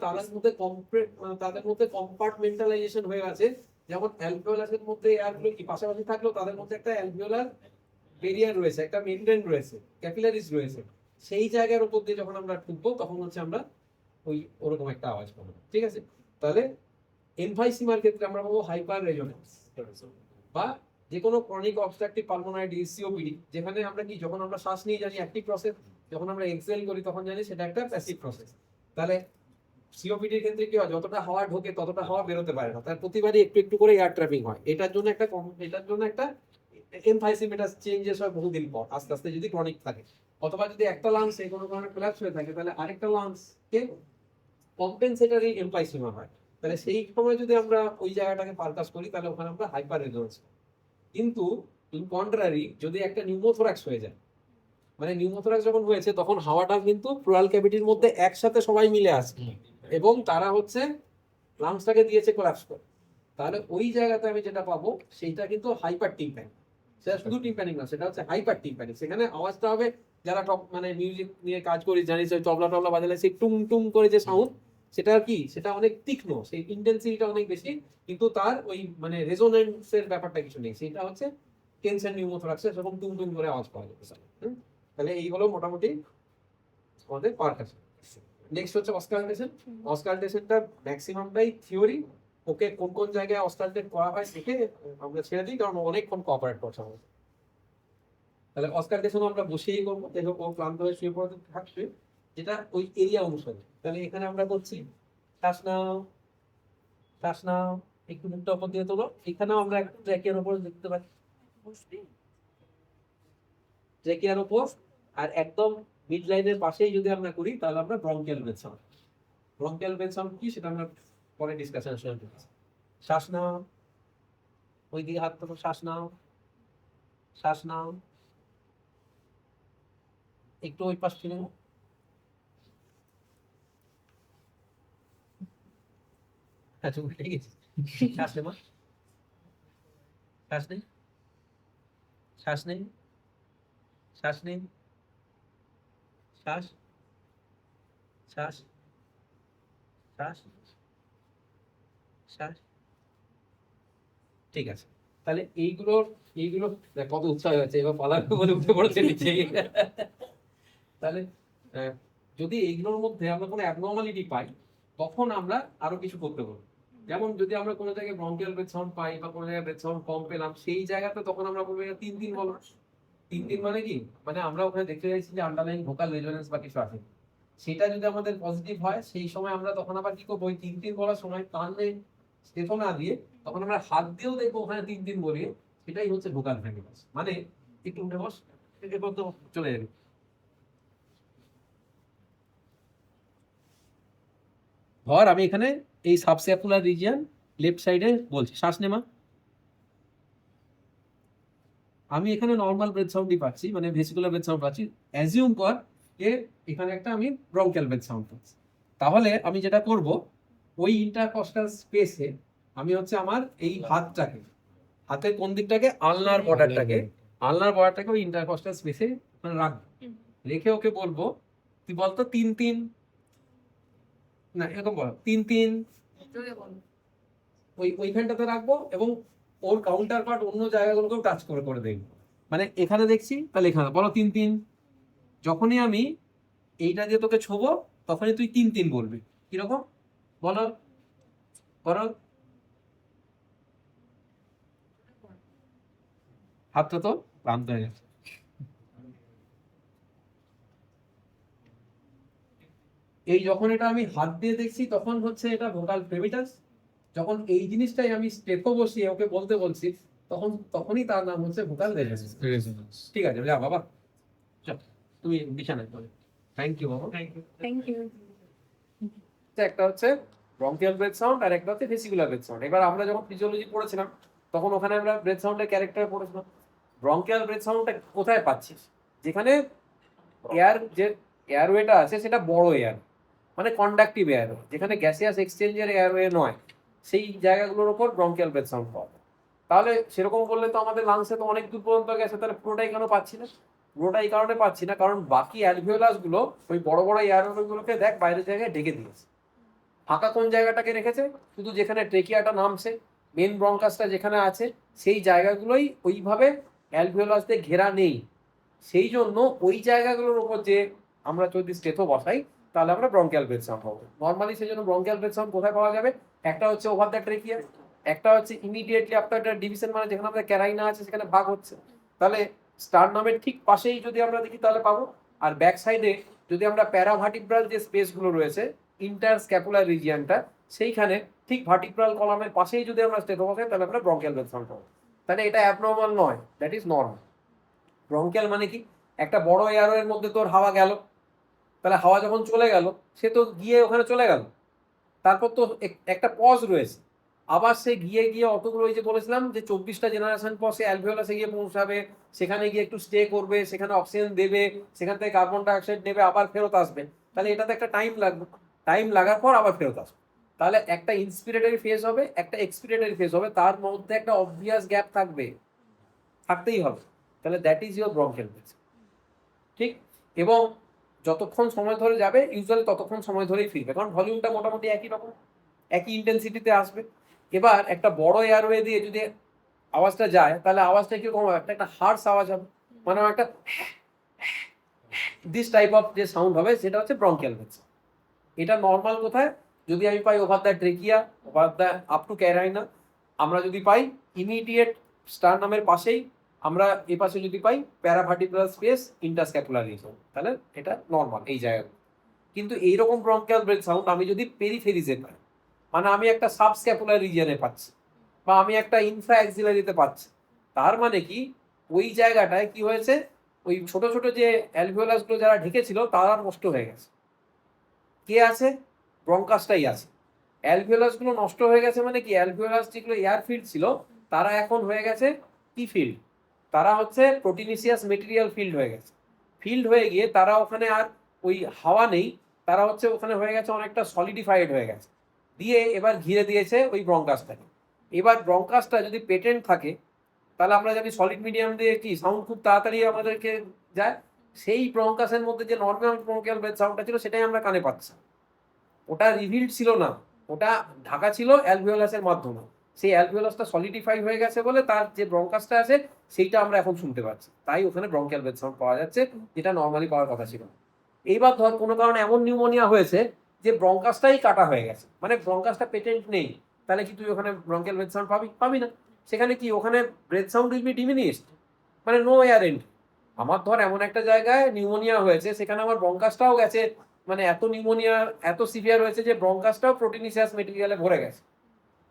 তাদের মধ্যে কম্পার্টমেন্টালাইজেশন হয়ে আছে। যেমন অ্যালভিওলাসের মধ্যে এয়ারগুলো কি পাশাপাশি থাকলেও তাদের মধ্যে একটা অ্যালভিওলার বেরিয়ার রয়েছে, একটা মেমব্রেন রয়েছে, ক্যাপিলারিজ রয়েছে, সেই জায়গার উপর দিয়ে যখন আমরা ঢুকবো তখন হচ্ছে আমরা ওরকম একটা আওয়াজ পাবো, ঠিক আছে। তাহলে এমফাইসিমার ক্ষেত্রে আমরা পাবো হাইপার রেজোনেন্স, বা যে কোনো chronic obstructive pulmonary disease COPD, যেখানে আমরা কি, যখন আমরা শ্বাস নিয়ে জানি অ্যাক্টিভ প্রসেস, যখন আমরা এক্সেল করি তখন জানি সেটা একটা প্যাসিভ প্রসেস। তাহলে সিওপিডির ক্ষেত্রে কি হয়, যতটা হাওয়া ঢোকে ততটা হাওয়া বেরোতে পারে না, তার প্রতিবারই একটু একটু করে এয়ার ট্র্যাপিং হয়, এটার জন্য একটা এমফাইসিমেটাস চেঞ্জেস হয় বহুদিন পর আস্তে আস্তে, যদি ক্রনিক থাকে। অথবা যদি একটা লাংস কোনো কারণে কোল্যাপস হয়ে থাকে, তাহলে আরেকটা লাংসকে কম্পেনসেটরি এমফাইসিমা হয়, তাহলে সেই সময় যদি আমরা ওই জায়গাটাকে পারকাস করি তাহলে ওখানে আমরা হাইপার রেজোনেন্স। কিন্তু ইন কন্ট্রারি, যদি একটা নিউমোথোরাক্স হয়ে যায়, মানে নিউমোথোরাক্স যখন হয়েছে তখন হাওয়াটা কিন্তু প্লুরাল ক্যাভিটির মধ্যে একসাথে সবাই মিলে আসে এবং তারা হচ্ছে লাংসটাকে দিয়েছে কোলাপস করে। তাহলে ওই জায়গাতে আমি যেটা পাবো সেইটা কিন্তু হাইপার টিম্প্যানিক। সেটা শুধু টিম্প্যানিক না, সেটা হচ্ছে হাইপার টিম্প্যানিক। সেখানে আওয়াজটা হবে, যারা টপ মানে মিউজিক নিয়ে কাজ করি জানিস, ওই তবলা টবলা বাজালে সেই টুং টুং করে যে সাউন্ড, সেটা কি, সেটা অনেক তীক্ষ্ণ, সেই ইন্টেন্সিটিটা অনেক বেশি, কিন্তু তার ওই মানে রেজোনেন্সের ব্যাপারটা কিছু নেই। সেটা হচ্ছে টেনশন নিউমোথোরাক্সে সেরকম টুং টুং করে আওয়াজ পাওয়া যেতে পারে। তাহলে এই হলো মোটামুটি আমাদের পারকাশন। নেক্সট হচ্ছে অস্কালটেশন। অস্কালটেশনটা ম্যাক্সিমামটাই থিওরি। ওকে কোন কোন জায়গায় অস্কালটেট করা হয় দেখে আমরা ছেড়ে দিই, কারণ অনেকক্ষণ কোঅপারেট করছে আমাদের। তাহলে অস্কালটেশন আমরা বসেই করবো, দেখো ও ক্লান্ত হয়ে শুয়ে পড়তে থাকবে, যেটা ওই এরিয়া অনুসারে। তাহলে এখানে আমরা করছি শ্বাস নাও, শ্বাস নাও, একটু মুখটা ওপর দিয়ে তোলো। এখানেও আমরা একটু ট্র্যাকিয়ার ওপর দেখতে পাচ্ছি, ট্র্যাকিয়ার ওপর। আর একদম মিড লাইনের পাশেই যদি আমরা করি তাহলে আমরা bronchial breath sound. Bronchial breath sound কি সেটা আমরা পরে ডিসকাশন শুরু করছি। শ্বাস নাও, ওই দিকে হাত তোলো, শ্বাস নাও, শ্বাস নাও, একটু ওই পাশ ফিরে নাও। আচ্ছা উল্টে গেছি। শ্বাস নে মা, শ্বাস নেই, শ্বাস নেই, শ্বাস নেই, শ্বাস, শ্বাস, শ্বাস, শ্বাস। ঠিক আছে, তাহলে এইগুলোর এইগুলো দেখ কত উৎসাহ হয়েছে, এবার পালার বলে উঠে পড়েছে নিচে। তাহলে যদি এইগুলোর মধ্যে আমরা কোনো অ্যাবনর্মালিটি পাই তখন আমরা আরো কিছু করতে পারবো। যেমন যদি আমরা কোনো জায়গায় ব্রঙ্কিয়াল ব্রেথ সাউন্ড পাই বা কোনো জায়গায় ব্রেথ সাউন্ড কম পেলাম, সেই জায়গাতে তখন আমরা বলবো 3-3 বলো। 3-3 মানে কি, মানে আমরা ওখানে দেখতে চাইছি যে আন্ডারলাইন ভোকাল রেজোনেন্স বা কিছু আছে, সেটা যদি আমাদের পজিটিভ হয় সেই সময় আমরা তখন আবার কি করবো, ওই 3-3 বলার সময় কানে স্টেথো না দিয়ে তখন আমরা হাত দিয়েও দেখবো ওখানে 3-3 বলি। সেটাই হচ্ছে ভোকাল ফ্র্যাঙ্কুলাস। মানে একটু উঠে বস, এরপর তো চলে যাবে। ধর আমি এখানে এই সাবস্যাপুলার রিজিয়ন লেফট সাইডে বলছি শ্বাস নেমা, আমি এখানে নর্মাল ব্রেথ সাউন্ডই পাচ্ছি, মানে ভেসিকুলার ব্রেথ সাউন্ড পাচ্ছি। অ্যাজিউম কর যে এখানে একটা আমি ব্রঙ্কিয়াল ব্রেথ সাউন্ড পাচ্ছি। তাহলে আমি যেটা করব, ওই ইন্টারকস্টাল স্পেসে আমি হচ্ছে আমার এই হাতটাকে, হাতের কোন দিকটাকে, আলনার বর্ডারটাকে ওই ইন্টারকস্টাল স্পেসে রাখবো। রেখে ওকে বলবো তুই বলতো 3-3, না এরকম বলো 3-3, ওইখানটাতে রাখবো এবং ওর কাউন্টার পার্ট অন্য জায়গাগুলোকেও টাচ করে করে দেখবো। মানে এখানে দেখছি, তাহলে এখানে বলো 3-3। যখনই আমি এইটা দিয়ে তোকে ছোবো তখনই তুই 3-3 বলবি। কিরকম বলো, করো, হাতটা তো ক্লান্ত হয়ে গেছে। এই যখন এটা আমি হাত দিয়ে দেখছি তখন হচ্ছে এটা ভোকাল ফ্রেমিটাস। যখন এই জিনিসটাই আমি স্টেপো বসিয়ে ওকে বলতে বলছি তখনই তার নাম হচ্ছে ভোকাল রেজোনেন্স। ঠিক আছে যা বাবা, চল তুমি বিছানায় চলে। থ্যাংক ইউ বাবা, থ্যাংক ইউ। একটা হচ্ছে ব্রঙ্কিয়াল ব্রেথ সাউন্ড আর একটা হচ্ছে ভেসিকুলার ব্রেথ সাউন্ড। এবার আমরা যখন ফিজিওলজি পড়েছিলাম তখন ওখানে আমরা ব্রেথ সাউন্ডের ক্যারেক্টার পড়েছিলাম। ব্রঙ্কিয়াল ব্রেথ সাউন্ডটা কোথায় পাচ্ছিস, যেখানে এয়ার যে এয়ারওয়েটা আছে সেটা বড় এয়ার, মানে কন্ডাক্টিভ এয়ারওয়ে, যেখানে গ্যাসিয়াস এক্সচেঞ্জের এয়ারওয়ে নয়, সেই জায়গাগুলোর উপর ব্রঙ্কিয়াল ব্রেথ সাউন্ড পাওয়া যায়। তাহলে সেরকম করলে তো আমাদের লাংসে তো অনেক দূর পর্যন্ত গেছে, তাহলে পুরোটাই কেন পাচ্ছি না? পুরোটা এই কারণে পাচ্ছি না কারণ বাকি অ্যালভিওলাস গুলো ওই বড় বড় এয়ারওয়ে গুলোকে দেখ বাইরের জায়গায় ঢেকে দিয়েছে। ফাঁকা কোন জায়গাটাকে রেখেছে, শুধু যেখানে ট্রেকিয়াটা নামছে, মেন ব্রঙ্কাসটা যেখানে আছে সেই জায়গাগুলোই ওইভাবে অ্যালভিওলাস দিয়ে ঘেরা নেই। সেই জন্য ওই জায়গাগুলোর উপর যে আমরা যদি স্টেথো বসাই তাহলে আমরা ব্রঙ্কিয়াল ব্রেথ সাউন্ড পাবো। নর্মালি সেই জন্য ব্রঙ্কিয়াল ব্রেথ সাউন্ড কোথায় পাওয়া যাবে, একটা হচ্ছে ওভার দ্য ট্রেকিয়া, একটা হচ্ছে ইমিডিয়েটলি আফটার দ্য ডিভিশন, মানে যেখানে আমাদের ক্যারাইনা আছে সেখানে ভাগ হচ্ছে, তাহলে স্টার নামের ঠিক পাশেই যদি আমরা দেখি তাহলে পাবো। আর ব্যাক সাইডে যদি আমরা প্যারাভার্টিব্রাল যে স্পেসগুলো রয়েছে ইন্টার স্ক্যাপুলার রিজিয়নটা, সেইখানে ঠিক ভার্টিব্রাল কলামের পাশেই যদি আমরা স্টেথো বসাই তাহলে আমরা ব্রঙ্কিয়াল ব্রেথ সাউন্ড পাবো। তাহলে এটা অ্যাবনর্মাল নয়, দ্যাট ইজ নর্মাল। ব্রঙ্কিয়াল মানে কি, একটা বড় এয়ারওয়ের মধ্যে তোর হাওয়া গেল, তাহলে হাওয়া যখন চলে গেল সে তো গিয়ে ওখানে চলে গেল, তারপর তো একটা পজ রয়েছে, আবার সে গিয়ে অতগুলো, ওই যে বলেছিলাম যে 24টা জেনারেশন পর সে অ্যালভিওলাসে গিয়ে পৌঁছাবে, সেখানে গিয়ে একটু স্টে করবে, সেখানে অক্সিজেন দেবে, সেখান থেকে কার্বন ডাইঅক্সাইড নেবে, আবার ফেরত আসবে। তাহলে এটাতে একটা টাইম লাগবে, টাইম লাগার পর আবার ফেরত আসবে। তাহলে একটা ইন্সপিরেটরি ফেজ হবে, একটা এক্সপিরেটরি ফেজ হবে, তার মধ্যে একটা অবভিয়াস গ্যাপ থাকবে, থাকতেই হবে। তাহলে that is your bronchial phase, ঠিক? এবং যতক্ষণ সময় ধরে যাবে ইউজুয়ালি ততক্ষণ সময় ধরেই ফিরবে, কারণ ভলিউমটা মোটামুটি একই রকম, একই ইন্টেন্সিটিতে আসবে। এবার একটা বড় এয়ারওয়ে দিয়ে যদি আওয়াজটা যায়, তাহলে আওয়াজটা কিরকম হবে? একটা হার্স আওয়াজ হবে, মানে একটা দিস টাইপ অফ যে সাউন্ড হবে, সেটা হচ্ছে ব্রঙ্কিয়াল ভেজ। এটা নর্মাল কোথায়? যদি আমি পাই over the trachea, over the up to carina, আমরা যদি পাই ইমিডিয়েট স্টারনামের পাশেই, আমরা এ পাশে যদি পাই প্যারাভার্টিব্রাল স্পেস ইন্টারস্ক্যাপুলার রিজন, তাহলে এটা নর্মাল এই জায়গায়। কিন্তু এইরকম ব্রঙ্কিয়াল ব্রেথ সাউন্ড আমি যদি পেরিফেরিজে পাই, মানে আমি একটা সাবস্ক্যাপুলার রিজিয়নে পাচ্ছি, বা আমি একটা ইনফ্রা অ্যাক্সিলারিতে পাচ্ছি, তার মানে কি ওই জায়গাটায় কি হয়েছে, ওই ছোট ছোট যে অ্যালভিওলাসগুলো যারা ঢেকেছিল তারা নষ্ট হয়ে গেছে। কে আছে? ব্রঙ্কাসটাই আছে। অ্যালভিওলাসগুলো নষ্ট হয়ে গেছে মানে কি, অ্যালভিওলাস যেগুলো এয়ার ফিল্ড ছিল তারা এখন হয়ে গেছে কি ফিল্ড? তারা হচ্ছে প্রোটিনিসিয়াস মেটেরিয়াল ফিল্ড হয়ে গেছে। ফিল্ড হয়ে গিয়ে তারা ওখানে আর ওই হাওয়া নেই, তারা হচ্ছে ওখানে হয়ে গেছে অনেকটা সলিডিফাইড হয়ে গেছে, দিয়ে এবার ঘিরে দিয়েছে ওই ব্রঙ্কাসটাকে। এবার ব্রঙ্কাসটা যদি পেটেন্ট থাকে, তাহলে আমরা জানি সলিড মিডিয়াম দিয়ে কি সাউন্ড খুব তাড়াতাড়ি আমাদেরকে যায়, সেই ব্রঙ্কাসের মধ্যে যে নর্মাল ব্রঙ্কিয়াল ব্রেথ সাউন্ডটা ছিল সেটাই আমরা কানে পাচ্ছি। ওটা রিভিলড ছিল না, ওটা ঢাকা ছিল অ্যালভিওলাসের মাধ্যমে। সেই অ্যালভিওলাসটা সলিডিফাই হয়ে গেছে বলে তার যে ব্রঙ্কাসটা আছে সেইটা আমরা এখন শুনতে পাচ্ছি, তাই ওখানে ব্রঙ্কিয়াল ব্রেথ সাউন্ড পাওয়া যাচ্ছে, যেটা নর্মালি পাওয়ার কথা ছিল। এইবার ধর কোনো কারণে এমন নিউমোনিয়া হয়েছে যে ব্রঙ্কাসটাই কাটা হয়ে গেছে, মানে ব্রঙ্কাসটা পেটেন্ট নেই, তাহলে কি তুই ওখানে ব্রঙ্কিয়াল ব্রেথ সাউন্ড পাবি না। সেখানে কি ওখানে breath sound will be diminished, মানে নো এয়ার এন্ড। আমার ধর এমন একটা জায়গায় নিউমোনিয়া হয়েছে, সেখানে আমার ব্রঙ্কাসটাও গেছে, মানে এত নিউমোনিয়া এত সিভিয়ার হয়েছে যে ব্রঙ্কাসটাও প্রোটিনিসিয়াস মেটেরিয়ালে ভরে গেছে,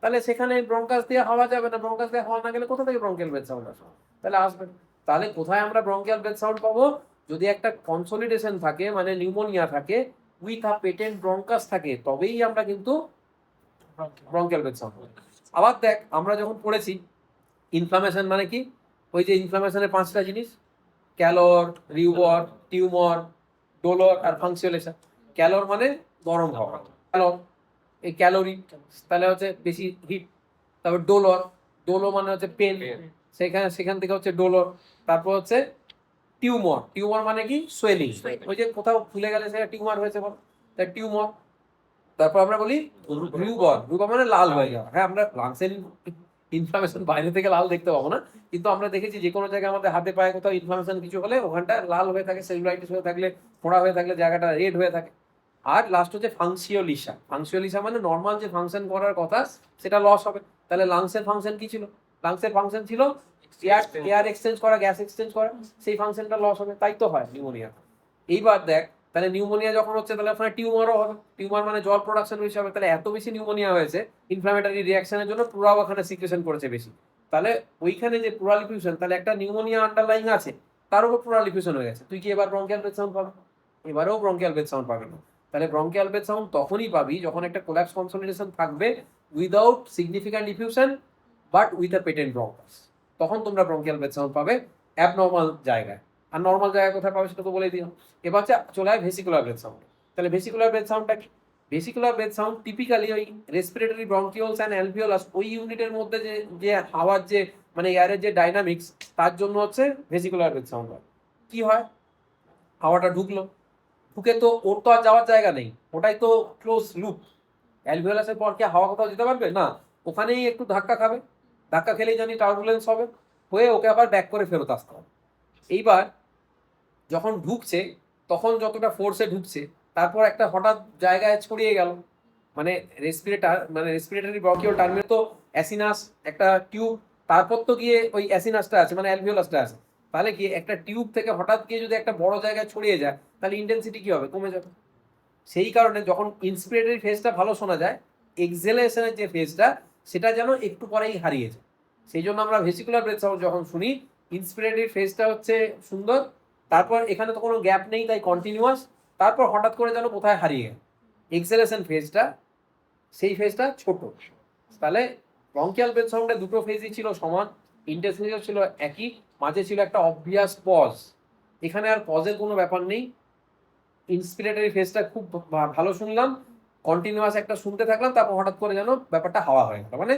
তাহলে সেখানে ব্রঙ্কাস দিয়ে হাওয়া যাবে না। ব্রঙ্কাস দিয়ে হাওয়া না গেলে কোথা থেকে ব্রঙ্কিয়াল ব্রেথ সাউন্ড আসবে? তাহলে আসবে না। তাহলে কোথায় আমরা ব্রঙ্কিয়াল ব্রেথ সাউন্ড পাবো? যদি একটা কনসলিডেশন থাকে, মানে নিউমোনিয়া থাকে উইথ আ পেটেন্ট ব্রঙ্কাস থাকে, তবেই আমরা কিন্তু ব্রঙ্কিয়াল ব্রেথ সাউন্ড পাবো। আবার দেখ, আমরা যখন পড়েছি ইনফ্লামেশন মানে কি, ওই যে ইনফ্লামেশনের 5টা জিনিস, ক্যালর, রিউবর, টিউমর, ডোলর আর ফাংশুয়েলেশন। ক্যালর মানে গরম হওয়া, ক্যালর এই ক্যালোরি, তাহলে হচ্ছে বেশি হিট। তারপর ডোলর, ডোলো মানে হচ্ছে পেন, সেখান থেকে হচ্ছে ডোলর। তারপর হচ্ছে টিউমর, টিউমর মানে কি সোয়েলিং, ওই যে কোথাও ফুলে গেলে সেটা টিউমার হয়েছে বল, তাই টিউমর। তারপর আমরা বলি রুবর, রুবর মানে লাল হয়ে যাওয়া। হ্যাঁ, আমরা লাংসের ইনফ্লামেশন বাইরে থেকে লাল দেখতে পাবো না, কিন্তু আমরা দেখেছি যে কোনো জায়গায় আমাদের হাতে পায়ে কোথাও ইনফ্লামেশন কিছু হলে ওখানটা লাল হয়ে থাকে, সেলুলাইটিস হয়ে থাকলে, ফোড়া হয়ে থাকলে জায়গাটা রেড হয়ে থাকে। আর লাস্ট হচ্ছে ফাংশিওলিসা, ফাংশিওলিসা মানে নর্মাল যে ফাংশন করার কথা সেটা লস হবে। তাহলে লাংসের ফাংশন কি ছিল? লাংসের ফাংশন ছিল এয়ার এক্সচেঞ্জ করা, গ্যাস এক্সচেঞ্জ করা, সেই ফাংশনটা লস হবে, তাই তো হয় নিউমোনিয়া। এইবার দেখ, তাহলে নিউমোনিয়া যখন হচ্ছে তাহলে ওখানে টিউমারও হবে, টিউমার মানে জল প্রোডাকশন বেশি হবে। তাহলে এত বেশি নিউমোনিয়া হয়েছে ইনফ্লামেটরি রিঅ্যাকশনের জন্য পুরাও ওখানে সিক্রেশন করেছে বেশি, তাহলে ওইখানে যে প্লুরাল ইফিউশন, তাহলে একটা নিউমোনিয়া আন্ডারলাইং আছে, তার উপর প্লুরাল ইফিউশন হয়ে গেছে। তুই কি এবার ব্রঙ্কিয়াল ব্রেথ সাউন্ড পাবি? এবারেও ব্রঙ্কিয়াল ব্রেথ সাউন্ড পাবি না। তাহলে ব্রঙ্কিয়াল ব্রেথ সাউন্ড তখনই পাবি যখন একটা কোল্যাপস কনসলিডেশন থাকবে without significant effusion but with a patent bronchus, তখন তোমরা ব্রঙ্কিয়াল ব্রেথ সাউন্ড পাবে অ্যাবনর্মাল জায়গায়। আর নর্মাল জায়গায় কোথায় পাবে সেটা তো বলেই দিলাম। এবার হচ্ছে চলে হয় ভেসিকুলার ব্রেথ সাউন্ড। তাহলে ভেসিকুলার ব্রেথ সাউন্ডটা কি? ভেসিকুলার ব্রেথ সাউন্ড টিপিক্যালি ওই রেসপিরেটরি ব্রঙ্কিওলস অ্যান্ড অ্যালভিওলাস, ওই ইউনিটের মধ্যে যে যে হাওয়ার যে মানে এয়ারের যে ডাইনামিক্স, তার জন্য হচ্ছে ভেসিকুলার ব্রেথ সাউন্ড হয়। কি হয়? হাওয়াটা ঢুকলো, ঢুকে তো ওর তো আর যাওয়ার জায়গা নেই, ওটাই তো ক্লোজ লুপ। অ্যালভিওলাসের পর কি হাওয়া কোথাও যেতে পারবে না? ওখানেই একটু ধাক্কা খাবে, ধাক্কা খেলেই জানি টার্বুলেন্স হবে, হয়ে ওকে আবার ব্যাক করে ফেরত আসতে হবে। এইবার যখন ঢুকছে তখন যতটা ফোর্সে ঢুকছে, তারপর একটা হঠাৎ জায়গায় ছড়িয়ে গেল, মানে রেসপিরেটরি ব্রঙ্কিওল টার্মিনাল তো অ্যাসিনাস একটা টিউব, তারপর তো গিয়ে ওই অ্যাসিনাসটা আছে মানে অ্যালভিওলাসটা আছে। তাহলে কি একটা টিউব থেকে হঠাৎ গিয়ে যদি একটা বড় জায়গায় ছড়িয়ে যায়, তাহলে ইন্টেন্সিটি কি হবে? কমে যাবে। সেই কারণে যখন ইন্সপিরেটরি ফেজটা ভালো শোনা যায়, এক্সেলেশনের যে ফেজটা সেটা যেন একটু পরেই হারিয়ে যায়। সেই জন্য আমরা ভেসিকুলার ব্রেথ সাউন্ড যখন শুনি, ইন্সপিরেটরি ফেজটা হচ্ছে সুন্দর, তারপর এখানে তো কোনো গ্যাপ নেই, তাই কন্টিনিউয়াস, তারপর হঠাৎ করে যেন কোথায় হারিয়ে গেল। এক্সেলেশন ফেজটা, সেই ফেজটা ছোট, তাহলে ব্রঙ্কিয়াল ব্রেথ সাউন্ডে দুটো ফেজই ছিল সমান, ইন্টেন্সিটিও ছিল একই, মাঝে ছিল একটা অবভিয়াস পজ। এখানে আর পজের কোনো ব্যাপার নেই। ইন্সপিরেটরি ফেজটা খুব ভালো শুনলাম, কন্টিনিউয়াস একটা শুনতে থাকলাম, তারপর হঠাৎ করে যেন ব্যাপারটা হাওয়া হয়ে গেল, মানে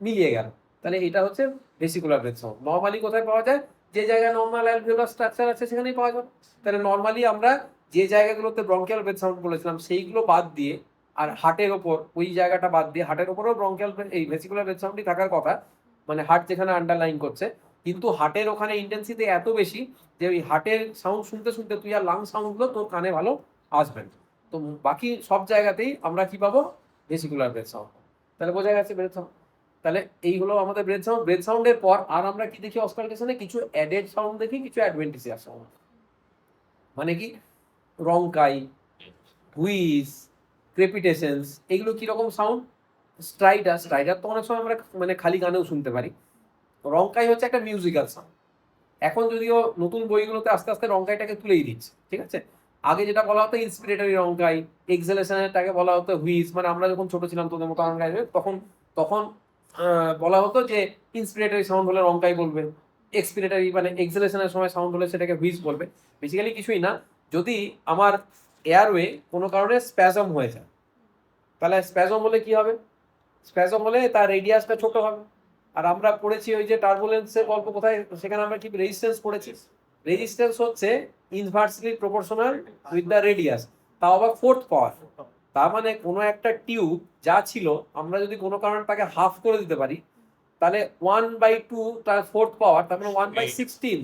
মিলিয়ে গেল। তাহলে এটা হচ্ছে ভেসিকুলার ব্রেথ সাউন্ড। নর্মালি কোথায় পাওয়া যায়? যে জায়গায় নর্মাল অ্যালভিওলার স্ট্রাকচার আছে সেখানেই পাওয়া যাবে। তাহলে নর্মালি আমরা যে জায়গাগুলোতে ব্রঙ্কিয়াল ব্রেথ সাউন্ড বলেছিলাম সেইগুলো বাদ দিয়ে, আর হার্টের ওপর ওই জায়গাটা বাদ দিয়ে, হার্টের ওপরেও ব্রঙ্কিয়াল এই ভেসিকুলার ব্রেথ সাউন্ডই থাকার কথা, মানে হার্ট যেখানে আন্ডারলাইন করছে, কিন্তু হার্টের ওখানে ইন্টেন্সিটি এত বেশি যে ওই হার্টের সাউন্ড শুনতে শুনতে তুই আর লাং সাউন্ডগুলো তোর কানে ভালো আসবে না। তো বাকি সব জায়গাতেই আমরা কি পাবো? Vesicular breath sound. তাহলে বোঝা গেছে ব্রেথ সাউন্ড। তাহলে এই হলো আমাদের ব্রেথ সাউন্ড। ব্রেথ সাউন্ডের পর আর আমরা কি দেখি অস্কালটেশনে? কিছু অ্যাডেড সাউন্ড দেখি, কিছু অ্যাডভেন্টিসিয়াস সাউন্ড। মানে কি? রংকাই, হুইস, ক্রেপিটেশনস, এগুলো কিরকম সাউন্ড? স্ট্রাইডার তো অনেক সময় আমরা মানে খালি গানেও শুনতে পারি। রংকাই হচ্ছে একটা মিউজিক্যাল সাউন্ড। এখন যদিও নতুন বইগুলোতে আস্তে আস্তে রংকাইটাকে তুলেই দিচ্ছে, ঠিক আছে? আগে যেটা বলা হতো ইন্সপিরেটরি রংকাই, এক্সেলেশনেরটাকে বলা হতো হুইস। মানে আমরা যখন ছোট ছিলাম তোদের মতো তখন তখন বলা হতো যে ইন্সপিরেটরি সাউন্ড হলে রংকাই বলবে, এক্সপিরেটরি মানে এক্সেলেশনের সময় সাউন্ড হলে সেটাকে হুইস বলবে। বেসিক্যালি কিছুই না, যদি আমার এয়ারওয়ে কোনো কারণে স্প্যাজম হয়ে যায়, তাহলে স্প্যাজম হলে কি হবে? স্প্যাজম হলে তার রেডিয়াসটা ছোট হবে। আর আমরা পড়েছি ওই যে টার্বুলেন্সের গল্প, কোথায় সেখানে আমরা কি রেজিস্ট্যান্স পড়েছি? রেজিস্ট্যান্স হচ্ছে inversely proportional with the radius, তাও আবার ফোর্থ পাওয়ার। তার মানে কোনো একটা টিউব যা ছিল আমরা যদি কোনো কারণে তাকে হাফ করে দিতে পারি, তাহলে 1/2 তার ফোর্থ পাওয়ার, তার মানে 1/16।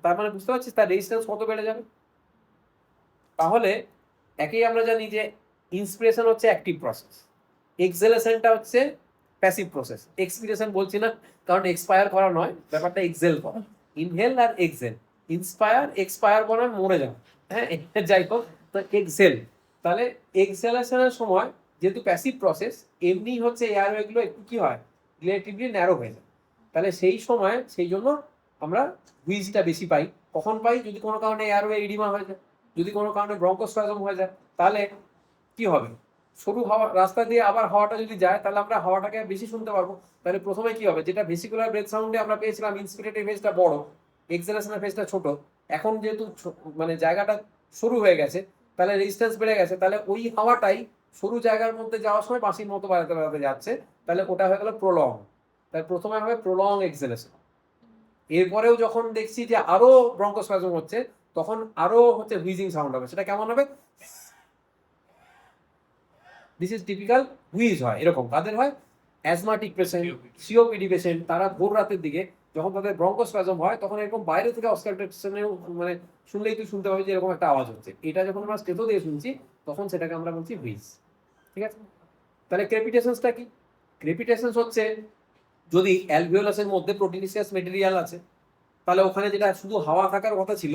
তার মানে বুঝতে পারছিস তার রেজিস্ট্যান্স কত বেড়ে যাবে? তাহলে একেই আমরা জানি যে ইন্সপিরেশন হচ্ছে অ্যাক্টিভ প্রসেস, এক্সেলেশনটা হচ্ছে প্যাসিভ প্রসেস। এক্সপিরেশন বলছি না, কারণ এক্সপায়ার করা নয়, ব্যাপারটা এক্সেল করা। ইনহেল আর এক্সেল, এক্সপায়ার করা মরে যাও, হ্যাঁ যাই হোক। তো এক্সেল, তাহলে এক্সেলেশনের সময় যেহেতু প্যাসিভ প্রসেস, এমনি হচ্ছে এয়ারওয়েগুলো একটু কি হয়, রিলেটিভলি ন্যারো হয়ে যায়। তাহলে সেই সময় সেই জন্য আমরা হুইজটা বেশি পাই। কখন পাই? যদি কোনো কারণে এয়ারওয়ে ইডিমা হয়ে যায়, যদি কোনো কারণে ব্রঙ্কোস্পাজম হয়ে যায়, তাহলে কি হবে? সরু হাওয়া রাস্তা দিয়ে আবার হাওয়াটা যদি যায়, তাহলে আমরা হাওয়াটাকে বেশি শুনতে পারবো। তাহলে প্রথমে কি হবে? যেটা ভেসিকুলার ব্রেথ সাউন্ডে আমরা পেয়েছিলাম ইন্সপিরেটরি ফেজটা বড়, এক্সেলেশনের ফেজটা ছোট, এখন যেহেতু মানে জায়গাটা সরু হয়ে গেছে, তাহলে রেজিস্ট্যান্স বেড়ে গেছে, তাহলে ওই হাওয়াটাই সরু জায়গার মধ্যে যাওয়ার সময় বাঁশির মতো বাড়াতে বাড়াতে যাচ্ছে, তাহলে ওটা হয়ে গেল প্রলং। তাহলে প্রথমে হবে প্রলং এক্সেলেশন। এরপরেও যখন দেখছি যে আরো ব্রঙ্কোস্পাজম হচ্ছে, তখন আরো হচ্ছে হুইজিং সাউন্ড হবে। সেটা কেমন হবে? দিস ইজ টিপিক্যাল হুইজ হয়। এরকম কাদের হয়? অ্যাজমাটিক পেশেন্ট, সিওপিডি পেশেন্ট, তারা ভোর রাতের দিকে যখন তাদের ব্রঙ্কোস্পাজম হয়, তখন এরকম বাইরে থেকে অস্কালটেশনেও মানে শুনলেই তুই শুনতে পাবি যে এরকম একটা আওয়াজ হচ্ছে। এটা যখন আমরা স্টেথো দিয়ে শুনছি, তখন সেটাকে আমরা বলছি হুইজ, ঠিক আছে? তাহলে ক্রেপিটেশনসটা কি? ক্রেপিটেশনস হচ্ছে যদি অ্যালভিওলাসের মধ্যে প্রোটিনিসিয়াস মেটেরিয়াল আছে, তাহলে ওখানে যেটা শুধু হাওয়া থাকার কথা ছিল,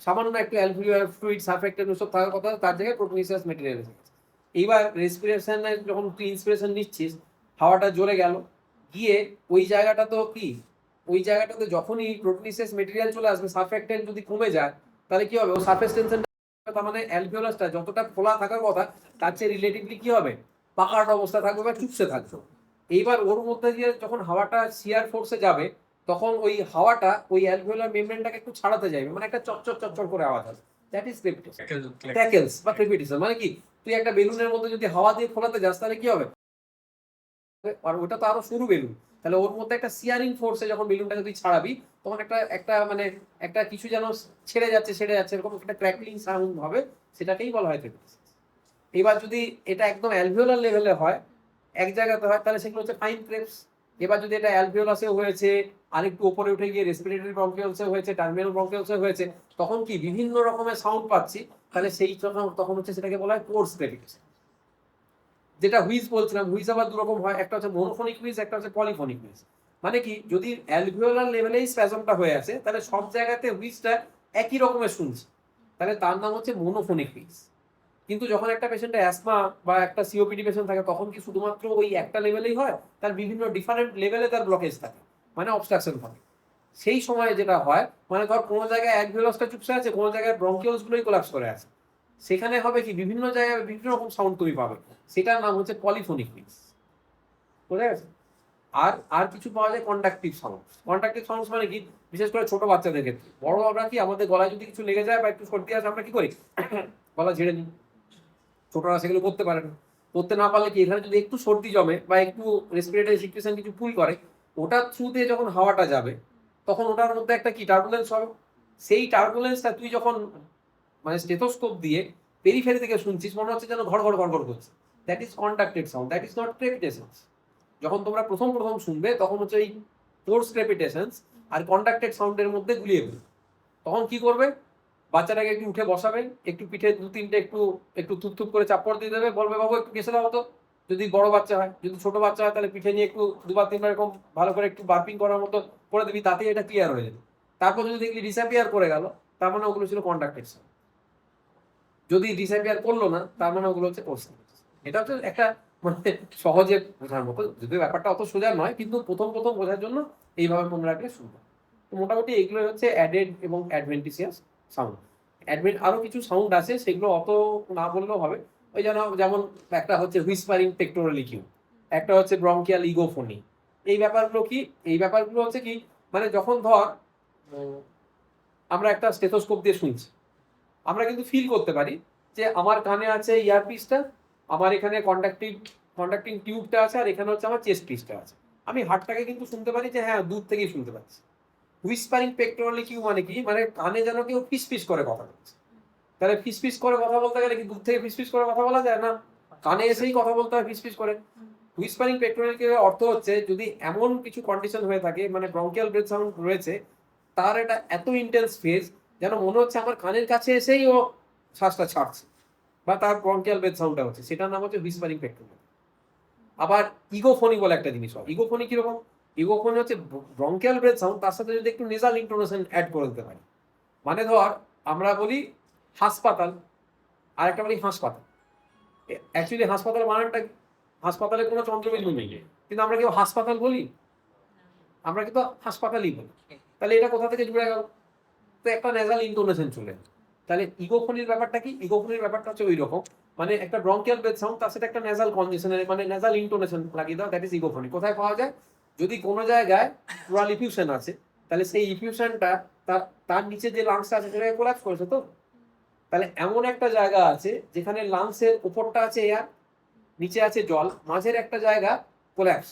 সামান্য একটু অ্যালভিওলার ফ্লুইড সারফেক্টেন্ট ওসব থাকার কথা, তার জায়গায় প্রোটিনিসিয়াস মেটেরিয়াল এসে গেছে। এইবার রেসপিরেশনে যখন তুই ইন্সপিরেশন নিচ্ছিস, হাওয়াটা জোরে গেল, গিয়ে ওই জায়গাটা তো কি, ওই জায়গাটাতে যখনই প্রোটিনিসিয়াস মেটেরিয়াল চলে আসবে, সারফেক্টেন্ট যদি কমে যায়, তাহলে কি হবে? ও সারফেস টেনশন, তার মানে অ্যালভিওলাসটা যতটা খোলা থাকার কথা তার চেয়ে রিলেটিভলি কি হবে? পাকাট অবস্থা থাকবে বা চুপসে থাকবে। এইবার ওর মধ্যে দিয়ে যখন হাওয়াটা শিয়ার ফোর্সে যাবে, তখন ওই হাওয়াটা ওই অ্যালভিওলার মেমব্রেনটাকে একটু ছাড়াতে যাবে, মানে একটা চচ্চর চচ্চর করে আওয়াজ হবে। That is crepitation. ট্যাকেলস বা ক্রেপিটেশন মানে কি? তুই একটা বেলুনের মধ্যে যদি হাওয়া দিয়ে খোলাতে যাস, তাহলে কি হবে? আর ওটা তো আরো সরু বেলুন, তাহলে ওর মধ্যে একটা সিয়ারিং ফোর্সে যখন বেলুনটাকে তুই ছাড়াবি, তখন একটা একটা মানে একটা কিছু যেন ছেড়ে যাচ্ছে এরকম একটা ক্র্যাকলিং সাউন্ড হবে, সেটাকেই বলা হয় ক্রেপিটেশন। এবার যদি এটা একদম অ্যালভিওলার লেভেলে হয়, এক জায়গাতে হয়, তাহলে সেগুলো হচ্ছে ফাইন ক্রেপস। এবার যদি এটা অ্যালভিওলাসে হয়েছে, আরেকটু উপরে উঠে গিয়ে রেসপিরেটরি ব্রঙ্কিওলসে হয়েছে, টার্মিনাল ব্রঙ্কিওলসে হয়েছে, তখন কি বিভিন্ন রকমের সাউন্ড পাচ্ছি, তাহলে সেই তখন হচ্ছে সেটাকে বলা হয় কোর্স ক্রেপিটেশন। যেটা হুইজ বলছিলাম, হুইজ আবার দুরকম হয়, একটা হচ্ছে মোনোফোনিক হুইজ, একটা হচ্ছে পলিফোনিক হুইজ। মানে কি? যদি অ্যালভিওলার লেভেলেই স্প্যাজমটা হয়ে আছে, তাহলে সব জায়গাতে হুইজটা একই রকমের শুনছি, তাহলে তার নাম হচ্ছে মোনোফোনিক হুইজ। কিন্তু যখন একটা পেশেন্টের অ্যাসমা বা একটা সিওপিডি পেশেন্ট থাকে, তখন কি শুধুমাত্র ওই একটা লেভেলেই হয়? তার বিভিন্ন ডিফারেন্ট লেভেলে তার ব্লকেজ থাকে, মানে অবস্ট্রাকশন থাকে। সেই সময় যেটা হয়, মানে ধর কোনো জায়গায় অ্যালভিওলাসটা চুপসে আছে, কোনো জায়গায় ব্রঙ্কিওলস গুলোই কোলাপস করে আছে, সেখানে হবে কি বিভিন্ন জায়গায় বিভিন্ন রকম সাউন্ড তুমি পাবে, সেটার নাম হচ্ছে পলিফোনিক হুইজ। বোঝা গেছে? আর আর কিছু পাওয়া যায় কন্ডাক্টিভ সাউন্ড। কন্ডাক্টিভ সাউন্ড মানে কি, বিশেষ করে ছোট বাচ্চাদের ক্ষেত্রে। বড় আমরা কি, আমাদের গলায় যদি কিছু লেগে যায় বা একটু সর্দি আসে আমরা কি করি, গলা ঝেড়ে নিই। ছোটরা সেগুলো করতে পারে না। করতে না পারলে কি, এখানে যদি একটু সর্দি জমে বা একটু রেসপিরেটরি সিচুয়েশন কিছু পুল করে, ওটার থ্রু দিয়ে যখন হাওয়াটা যাবে তখন ওটার মধ্যে একটা কি টার্বুলেন্স হবে। সেই টার্বুলেন্সটা তুই যখন মানে স্টেথোস্কোপ দিয়ে পেরিফেরি থেকে শুনছিস, মনে হচ্ছে যেন ঘড় ঘড় ঘড় ঘড় করছে। That is conducted sound, that is not crepitations. যখন তোমরা প্রথম প্রথম শুনবে তখন হচ্ছে এই ফোর্স ক্রেপিটেশনস আর কন্ডাক্টেড সাউন্ডের মধ্যে গুলিয়ে ফেলবে। তখন কি করবে, বাচ্চাটাকে একটু উঠে বসাবে, একটু পিঠে দু তিনটে একটু একটু থুপ করে চাপড় দিয়ে দেবে, বলবে বাবু একটু কেসে দাও তো। যদি বড় বাচ্চা হয়, যদি ছোট বাচ্চা হয় তাহলে পিঠে নিয়ে একটু দুবার তিনবার এরকম ভালো করে একটু বার্পিং করার মতো করে দিবি, তাতেই এটা ক্লিয়ার হয়ে যাবে। তারপর যদি দেখলি ডিসঅ্যাপিয়ার করে গেল, তার মানে ওগুলো ছিল কন্ডাক্টেড সাউন্ড। যদি ডিসঅ্যাপিয়ার করলো না, তার মানে ওগুলো হচ্ছে কোর্স। এটা হচ্ছে একটা মানে সহজে বোঝার মতো, যদিও ব্যাপারটা অত সোজা নয়, কিন্তু প্রথম প্রথম বোঝার জন্য এইভাবে মনে রাখলে সুবিধা। তো মোটামুটি এগুলো হচ্ছে অ্যাডেড এবং অ্যাডভেন্টিসিয়াস সাউন্ড। আরো কিছু সাউন্ড আছে, সেগুলো অত না বললেও হবে। ওই যেমন একটা হচ্ছে হুইসপারিং পেক্টোরাল ইকিউ, একটা হচ্ছে ব্রঙ্কিয়াল ইগোফোনি। এই ব্যাপারগুলো কি, এই ব্যাপারগুলো হচ্ছে কি, মানে যখন ধর আমরা একটা স্টেথোস্কোপ দিয়ে শুনছি, আমরা কিন্তু ফিল করতে পারি যে আমার কানে আছে ইয়ারপিসটা, আমার এখানে কন্ডাক্টিং টিউবটা আছে, আর এখানে হচ্ছে আমার চেস্ট পিসটা আছে। আমি হার্টটাকে কিন্তু শুনতে পারি যে হ্যাঁ দূর থেকেই শুনতে পাচ্ছি। হুইসপারিং পেক্টোরাল ইকিউ মানে কি, মানে কানে যেন কেউ ফিসফিস করে কথা বলছে। তাহলে ফিসফিস করে কথা বলতে গেলে কি দূর থেকে ফিসফিস করে কথা বলা যায় না, কানে এসেই কথা বলতে হয় ফিসফিস করে। হুইসপারিং পেক্টোরাল ইকিউর অর্থ হচ্ছে যদি এমন কিছু কন্ডিশন হয়ে থাকে, মানে ব্রঙ্কিয়াল ব্রেথ সাউন্ড রয়েছে, তার এটা এত ইন্টেন্স ফেজ যেন মনে হচ্ছে আমার কানের কাছে এসেই ও শ্বাসটা ছাড়ছে, বা তার ব্রঙ্কিয়াল ব্রেথ সাউন্ডটা হচ্ছে, সেটার নাম হচ্ছে হুইসপারিং পেক্টোরাল। আবার ইগোফোনি বলে একটা জিনিস হয়। ইগোফোনি কিরকম, ইগোফোনি হচ্ছে ব্রঙ্কিয়াল ব্রেথ সাউন্ড, তার সাথে যদি একটু নেজাল ইন্টোনেশন অ্যাড করে দিতে পারি। মানে ধর আমরা বলি হাসপাতাল, আর একটা বলি হাসপাতাল। অ্যাকচুয়ালি হাসপাতাল বানানটা, হাসপাতালে কোনো চন্দ্রবিন্দু নেই, কিন্তু আমরা কেউ হাসপাতাল বলি, আমরা কিন্তু হাসপাতালই বলি। তাহলে এটা কোথা থেকে জুড়ে গেল, তো একটা নেজাল ইন্টোনেশন চলে। তাহলে ইগোফোনির ব্যাপারটা কি, ইগোফোনির ব্যাপারটা হচ্ছে ওই রকম, মানে একটা ব্রঙ্কিয়াল ব্রেথ সাউন্ড তার সাথে একটা নেজাল কনজেশনের মানে নেজাল ইন্টোনেশন লাগিয়ে দাও, দ্যাট ইজ ইগোফোনি। কোথায় পাওয়া যায়, যদি কোনো জায়গায় প্লুরাল ইফিউশন আছে, তাহলে সেই ইফিউশনটা তার তার নিচে যে লাংসটা আছে সেটাকে কোলাপস করেছে। তো তাহলে এমন একটা জায়গা আছে যেখানে লাংসের উপরটা আছে এয়ার, নিচে আছে জল, মাঝের একটা জায়গা কোলাপস।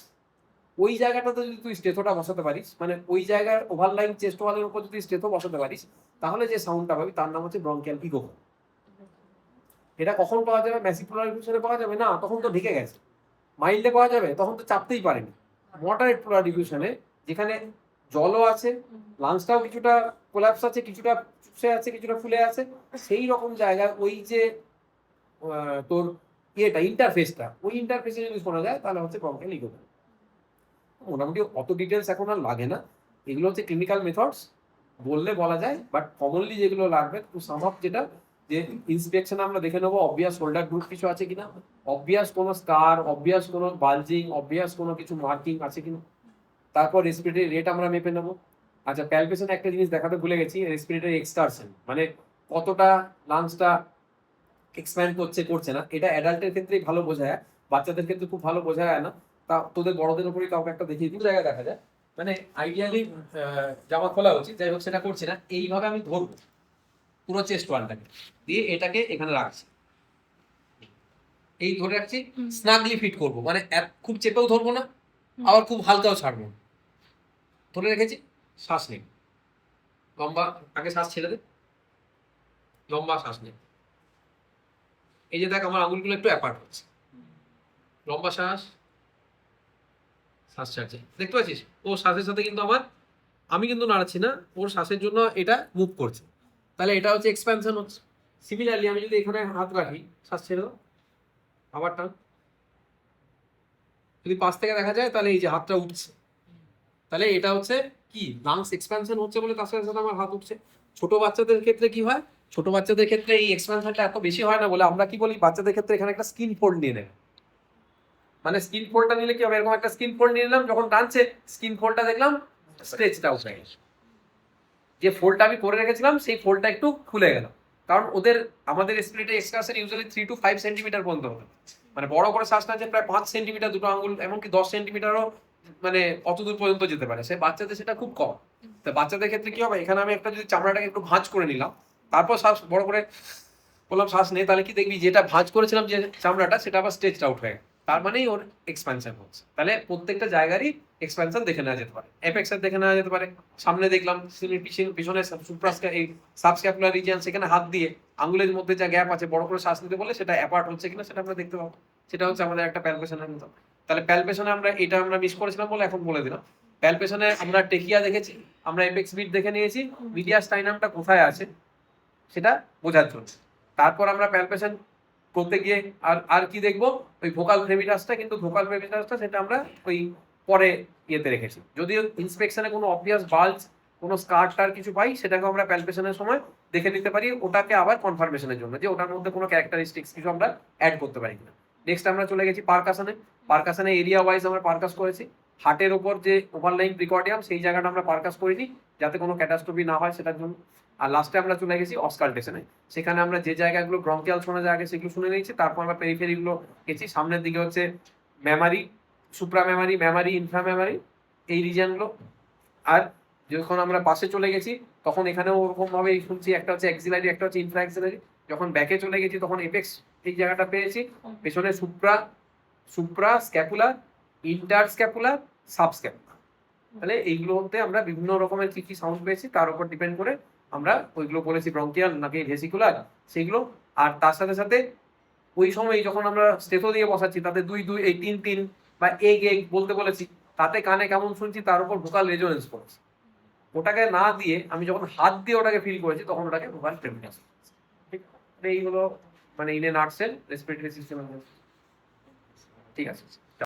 ওই জায়গাটাতে যদি তুই স্টেথোটা বসাতে পারিস, মানে ওই জায়গার ওভারলাইন চেস্ট ওয়ালের উপর যদি স্টেথো বসাতে পারিস, তাহলে যে সাউন্ডটা পাবি তার নাম হচ্ছে ব্রঙ্কিয়াল ইগোফোন। এটা কখন পাওয়া যাবে, ম্যাসিভ প্লুরাল ডিফিউশনে পাওয়া যাবে না, তখন তো ঢেকে গেছে। মাইল্ডে পাওয়া যাবে, তখন তো চাপতেই পারেনি। মডারেট প্লুরাল ডিফিউশনে যেখানে জলও আছে, লাংসটাও কিছুটা কোলাপস আছে, কিছুটা চুপসে আছে, কিছুটা ফুলে আছে, সেই রকম জায়গায় ওই যে তোর ইয়েটা ইন্টারফেসটা, ওই ইন্টারফেসে যদি শোনা যায় তাহলে হচ্ছে ব্রঙ্কিয়াল ইগোফোন। মোটামুটি অত ডিটেলস এখন আর লাগে না, এগুলো হচ্ছে ক্লিনিক্যাল মেথডস বললে বলা যায়। বাট কমনলি যেগুলো লাগবে টু সাম আপ, যেটা যে ইন্সপেকশন আমরা দেখে নেবো অবভিয়াস শোল্ডার গ্রুপ কিছু আছে কিনা, অবভিয়াস কোনো স্কার, অবভিয়াস কোনো বালজিং, অবভিয়াস কোনো কিছু মার্কিং আছে কিনা। তারপর রেসপিরেটরি রেট আমরা মেপে নেবো। আচ্ছা, প্যালপেশন একটা জিনিস দেখাতে ভুলে গেছি, রেসপিরেটরি এক্সটারশন মানে কতটা লাংসটা এক্সপ্যান্ড করছে করছে না। এটা অ্যাডাল্টের ক্ষেত্রেই ভালো বোঝা যায়, বাচ্চাদের ক্ষেত্রে খুব ভালো বোঝা যায় না। তা তোদের বড়দের উপরই কাউকে একটা দেখিয়ে দিই, জায়গায় দেখা যায়। মানে আইডিয়ালি জামা খোলা উচিত, যাই হোক সেটা করছি না। এইভাবে আমি ধরবো পুরো চেস্ট ওয়ালটাকে, দিয়ে এটাকে এখানে রাখছি, এই ধরে রাখছি, স্নাগলি ফিট করবো, মানে খুব চেপেও ধরবো না, আবার খুব হালকাও ছাড়বো না। ধরে রেখেছি, শ্বাস নেই, লম্বা, আগে শ্বাস ছেড়ে দে, লম্বা শ্বাস নেই। এই যে দেখ আমার আঙুলগুলো একটু অ্যাপার্ট হচ্ছে, লম্বা শ্বাস, শ্বাস ছাড়ছে, দেখতে পাচ্ছিস ও শ্বাসের সাথে কিন্তু আমি কিন্তু নাড়াচ্ছি না, ওর শ্বাসের জন্য এটা মুভ করছে। তাহলে এটা হচ্ছে এক্সপ্যানশন হচ্ছে। সিমিলারলি আমি যদি এখানে হাত রাখি, শ্বাস ছেড়ে দাও, আবার টান, যদি পাশ থেকে দেখা যায় তাহলে এই যে হাতটা উঠছে, তাহলে এটা হচ্ছে কি লাংস এক্সপ্যানশন হচ্ছে বলে তার সাথে সাথে আমার হাত উঠছে। ছোট বাচ্চাদের ক্ষেত্রে কি হয়, ছোট বাচ্চাদের ক্ষেত্রে এই এক্সপ্যানশনটা এত বেশি হয় না বলে আমরা কি বলি, বাচ্চাদের ক্ষেত্রে এখানে একটা স্কিন ফোল্ড নিয়ে নেবে। মানে স্কিন ফোল্ডটা নিলে কি হবে, এরকম একটা স্কিন ফোল্ড নিয়ে নিলাম, যখন টানছে স্কিন ফোল্ডটা দেখলাম স্ট্রেচটা উঠে গেছে, যে ফোল্ডটা আমি করে রেখেছিলাম সেই ফোল্ডটা একটু খুলে গেল। কারণ আমাদের respiratory extraction usually 3 to 5 centimetre পর্যন্ত হবে, মানে বড় করে শ্বাস না যে প্রায় 5 সেন্টিমিটার দুটো আঙ্গুল, এমনকি 10 সেন্টিমিটারও মানে অত দূর পর্যন্ত যেতে পারে, সে বাচ্চাদের সেটা খুব কম। তো বাচ্চাদের ক্ষেত্রে কি হবে, এখানে আমি একটা যদি চামড়াটাকে একটু ভাঁজ করে নিলাম, তারপর শ্বাস বড় করে বললাম শ্বাস নেই, তাহলে কি দেখবি যেটা ভাঁজ করেছিলাম যে চামড়াটা, সেটা আবার স্ট্রেচড আউট হয়ে গেল, তার মানেই ওর এক্সপ্যানশন হচ্ছে। তাহলে প্রত্যেকটা জায়গারই এক্সপ্যানশন দেখে নেওয়া যেতে পারে, এপেক্স এর দেখে নেওয়া যেতে পারে। সামনে দেখলাম পিছনে এই সাবস্ক্যাপুলার রিজিয়ন, সেখানে হাত দিয়ে আঙ্গুলের মধ্যে যা গ্যাপ আছে বড় করে শ্বাস নিতে বললে সেটা অ্যাপার্ট হচ্ছে কিনা সেটা আমরা দেখতে পাবো, সেটা হচ্ছে আমাদের একটা প্যালপেশনের মতো। তাহলে প্যালপেশনে আমরা মিস করেছিলাম বলে এখন বলে দিলাম। প্যালপেশনে আমরা টেকিয়া দেখেছি, আমরা এপেক্স বিট দেখে নিয়েছি, মিডিয়াস্টাইনামটা কোথায় আছে সেটা বোঝার জন্য। তারপর আমরা প্যালপেশন করতে গিয়ে আর কি দেখবো, ওই ভোকাল ফ্রেমিটাসটা, কিন্তু ভোকাল ফ্রেমিটাসটা সেটা আমরা ওই পরে ইয়েতে রেখেছি। যদিও ইন্সপেকশনে কোনো অবভিয়াস বাল্জ, কোনো স্কার টার কিছু পাই, সেটাকে আমরা প্যালপেশনের সময় দেখে নিতে পারি, ওটাকে আবার কনফার্মেশনের জন্য যে ওটার মধ্যে কোনো ক্যারেক্টারিস্টিক্স কিছু আমরা অ্যাড করতে পারি কিনা। নেক্সট আমরা চলে গেছি পারকাশনে। পারকাশনে এরিয়া ওয়াইজ আমরা পারকাস করেছি। হার্টের ওপর যে ওভারলাইন প্রিকর্ডিয়াম, সেই জায়গাটা আমরা পারকাস করিনি যাতে কোনো ক্যাটাস্ট্রফি না হয় সেটার জন্য। আর লাস্টে আমরা চলে গেছি অস্কালটেশনে, সেখানে আমরা যে জায়গাগুলো ব্রঙ্কিয়াল শোনা যায় আগে সেগুলো শুনে নিয়েছি, তারপর আমরা পেরিফেরিগুলো গেছি। সামনের দিকে হচ্ছে মেমারি, সুপ্রা মেমারি, মেমারি, ইনফ্রা মেমারি, এই রিজিয়নগুলো। আর যখন আমরা পাশে চলে গেছি তখন এখানেও ওরকম ভাবে শুনছি, একটা হচ্ছে এক্সিলারি, একটা হচ্ছে ইনফ্রা এক্সিলারি। যখন ব্যাকে চলে গেছি তখন এপেক্স এই জায়গাটা পেয়েছি, পেছনে supra scapular, inter scapular, sub scapular. তাহলে এইগুলোতে আমরা বিভিন্ন রকমের কি কি সাউন্ড পেয়েছি তার উপর ডিপেন্ড করে আমরা ওইগুলো বলেছি ব্রঙ্কিয়াল নাকি ভেসিকুলার সেগুলো। আর তার সাথে সাথে ওই সময় যখন আমরা স্টেথো দিয়ে বসাচ্ছি তাতে 2 এই 3 বা এগ বলতে বলেছি, তাতে কানে কেমন শুনছি তার উপর ভোকাল রেজোনেন্স পড়েছে। ওটাকে না দিয়ে আমি যখন হাত দিয়ে ওটাকে ফিল করেছি তখন ওটাকে ভোকাল ফ্রেমিটাস। ঠিক আছে, এই হলো মানে ইন এ নাটসেল রেসপিরেটরি সিস্টেমের। ঠিক আছে।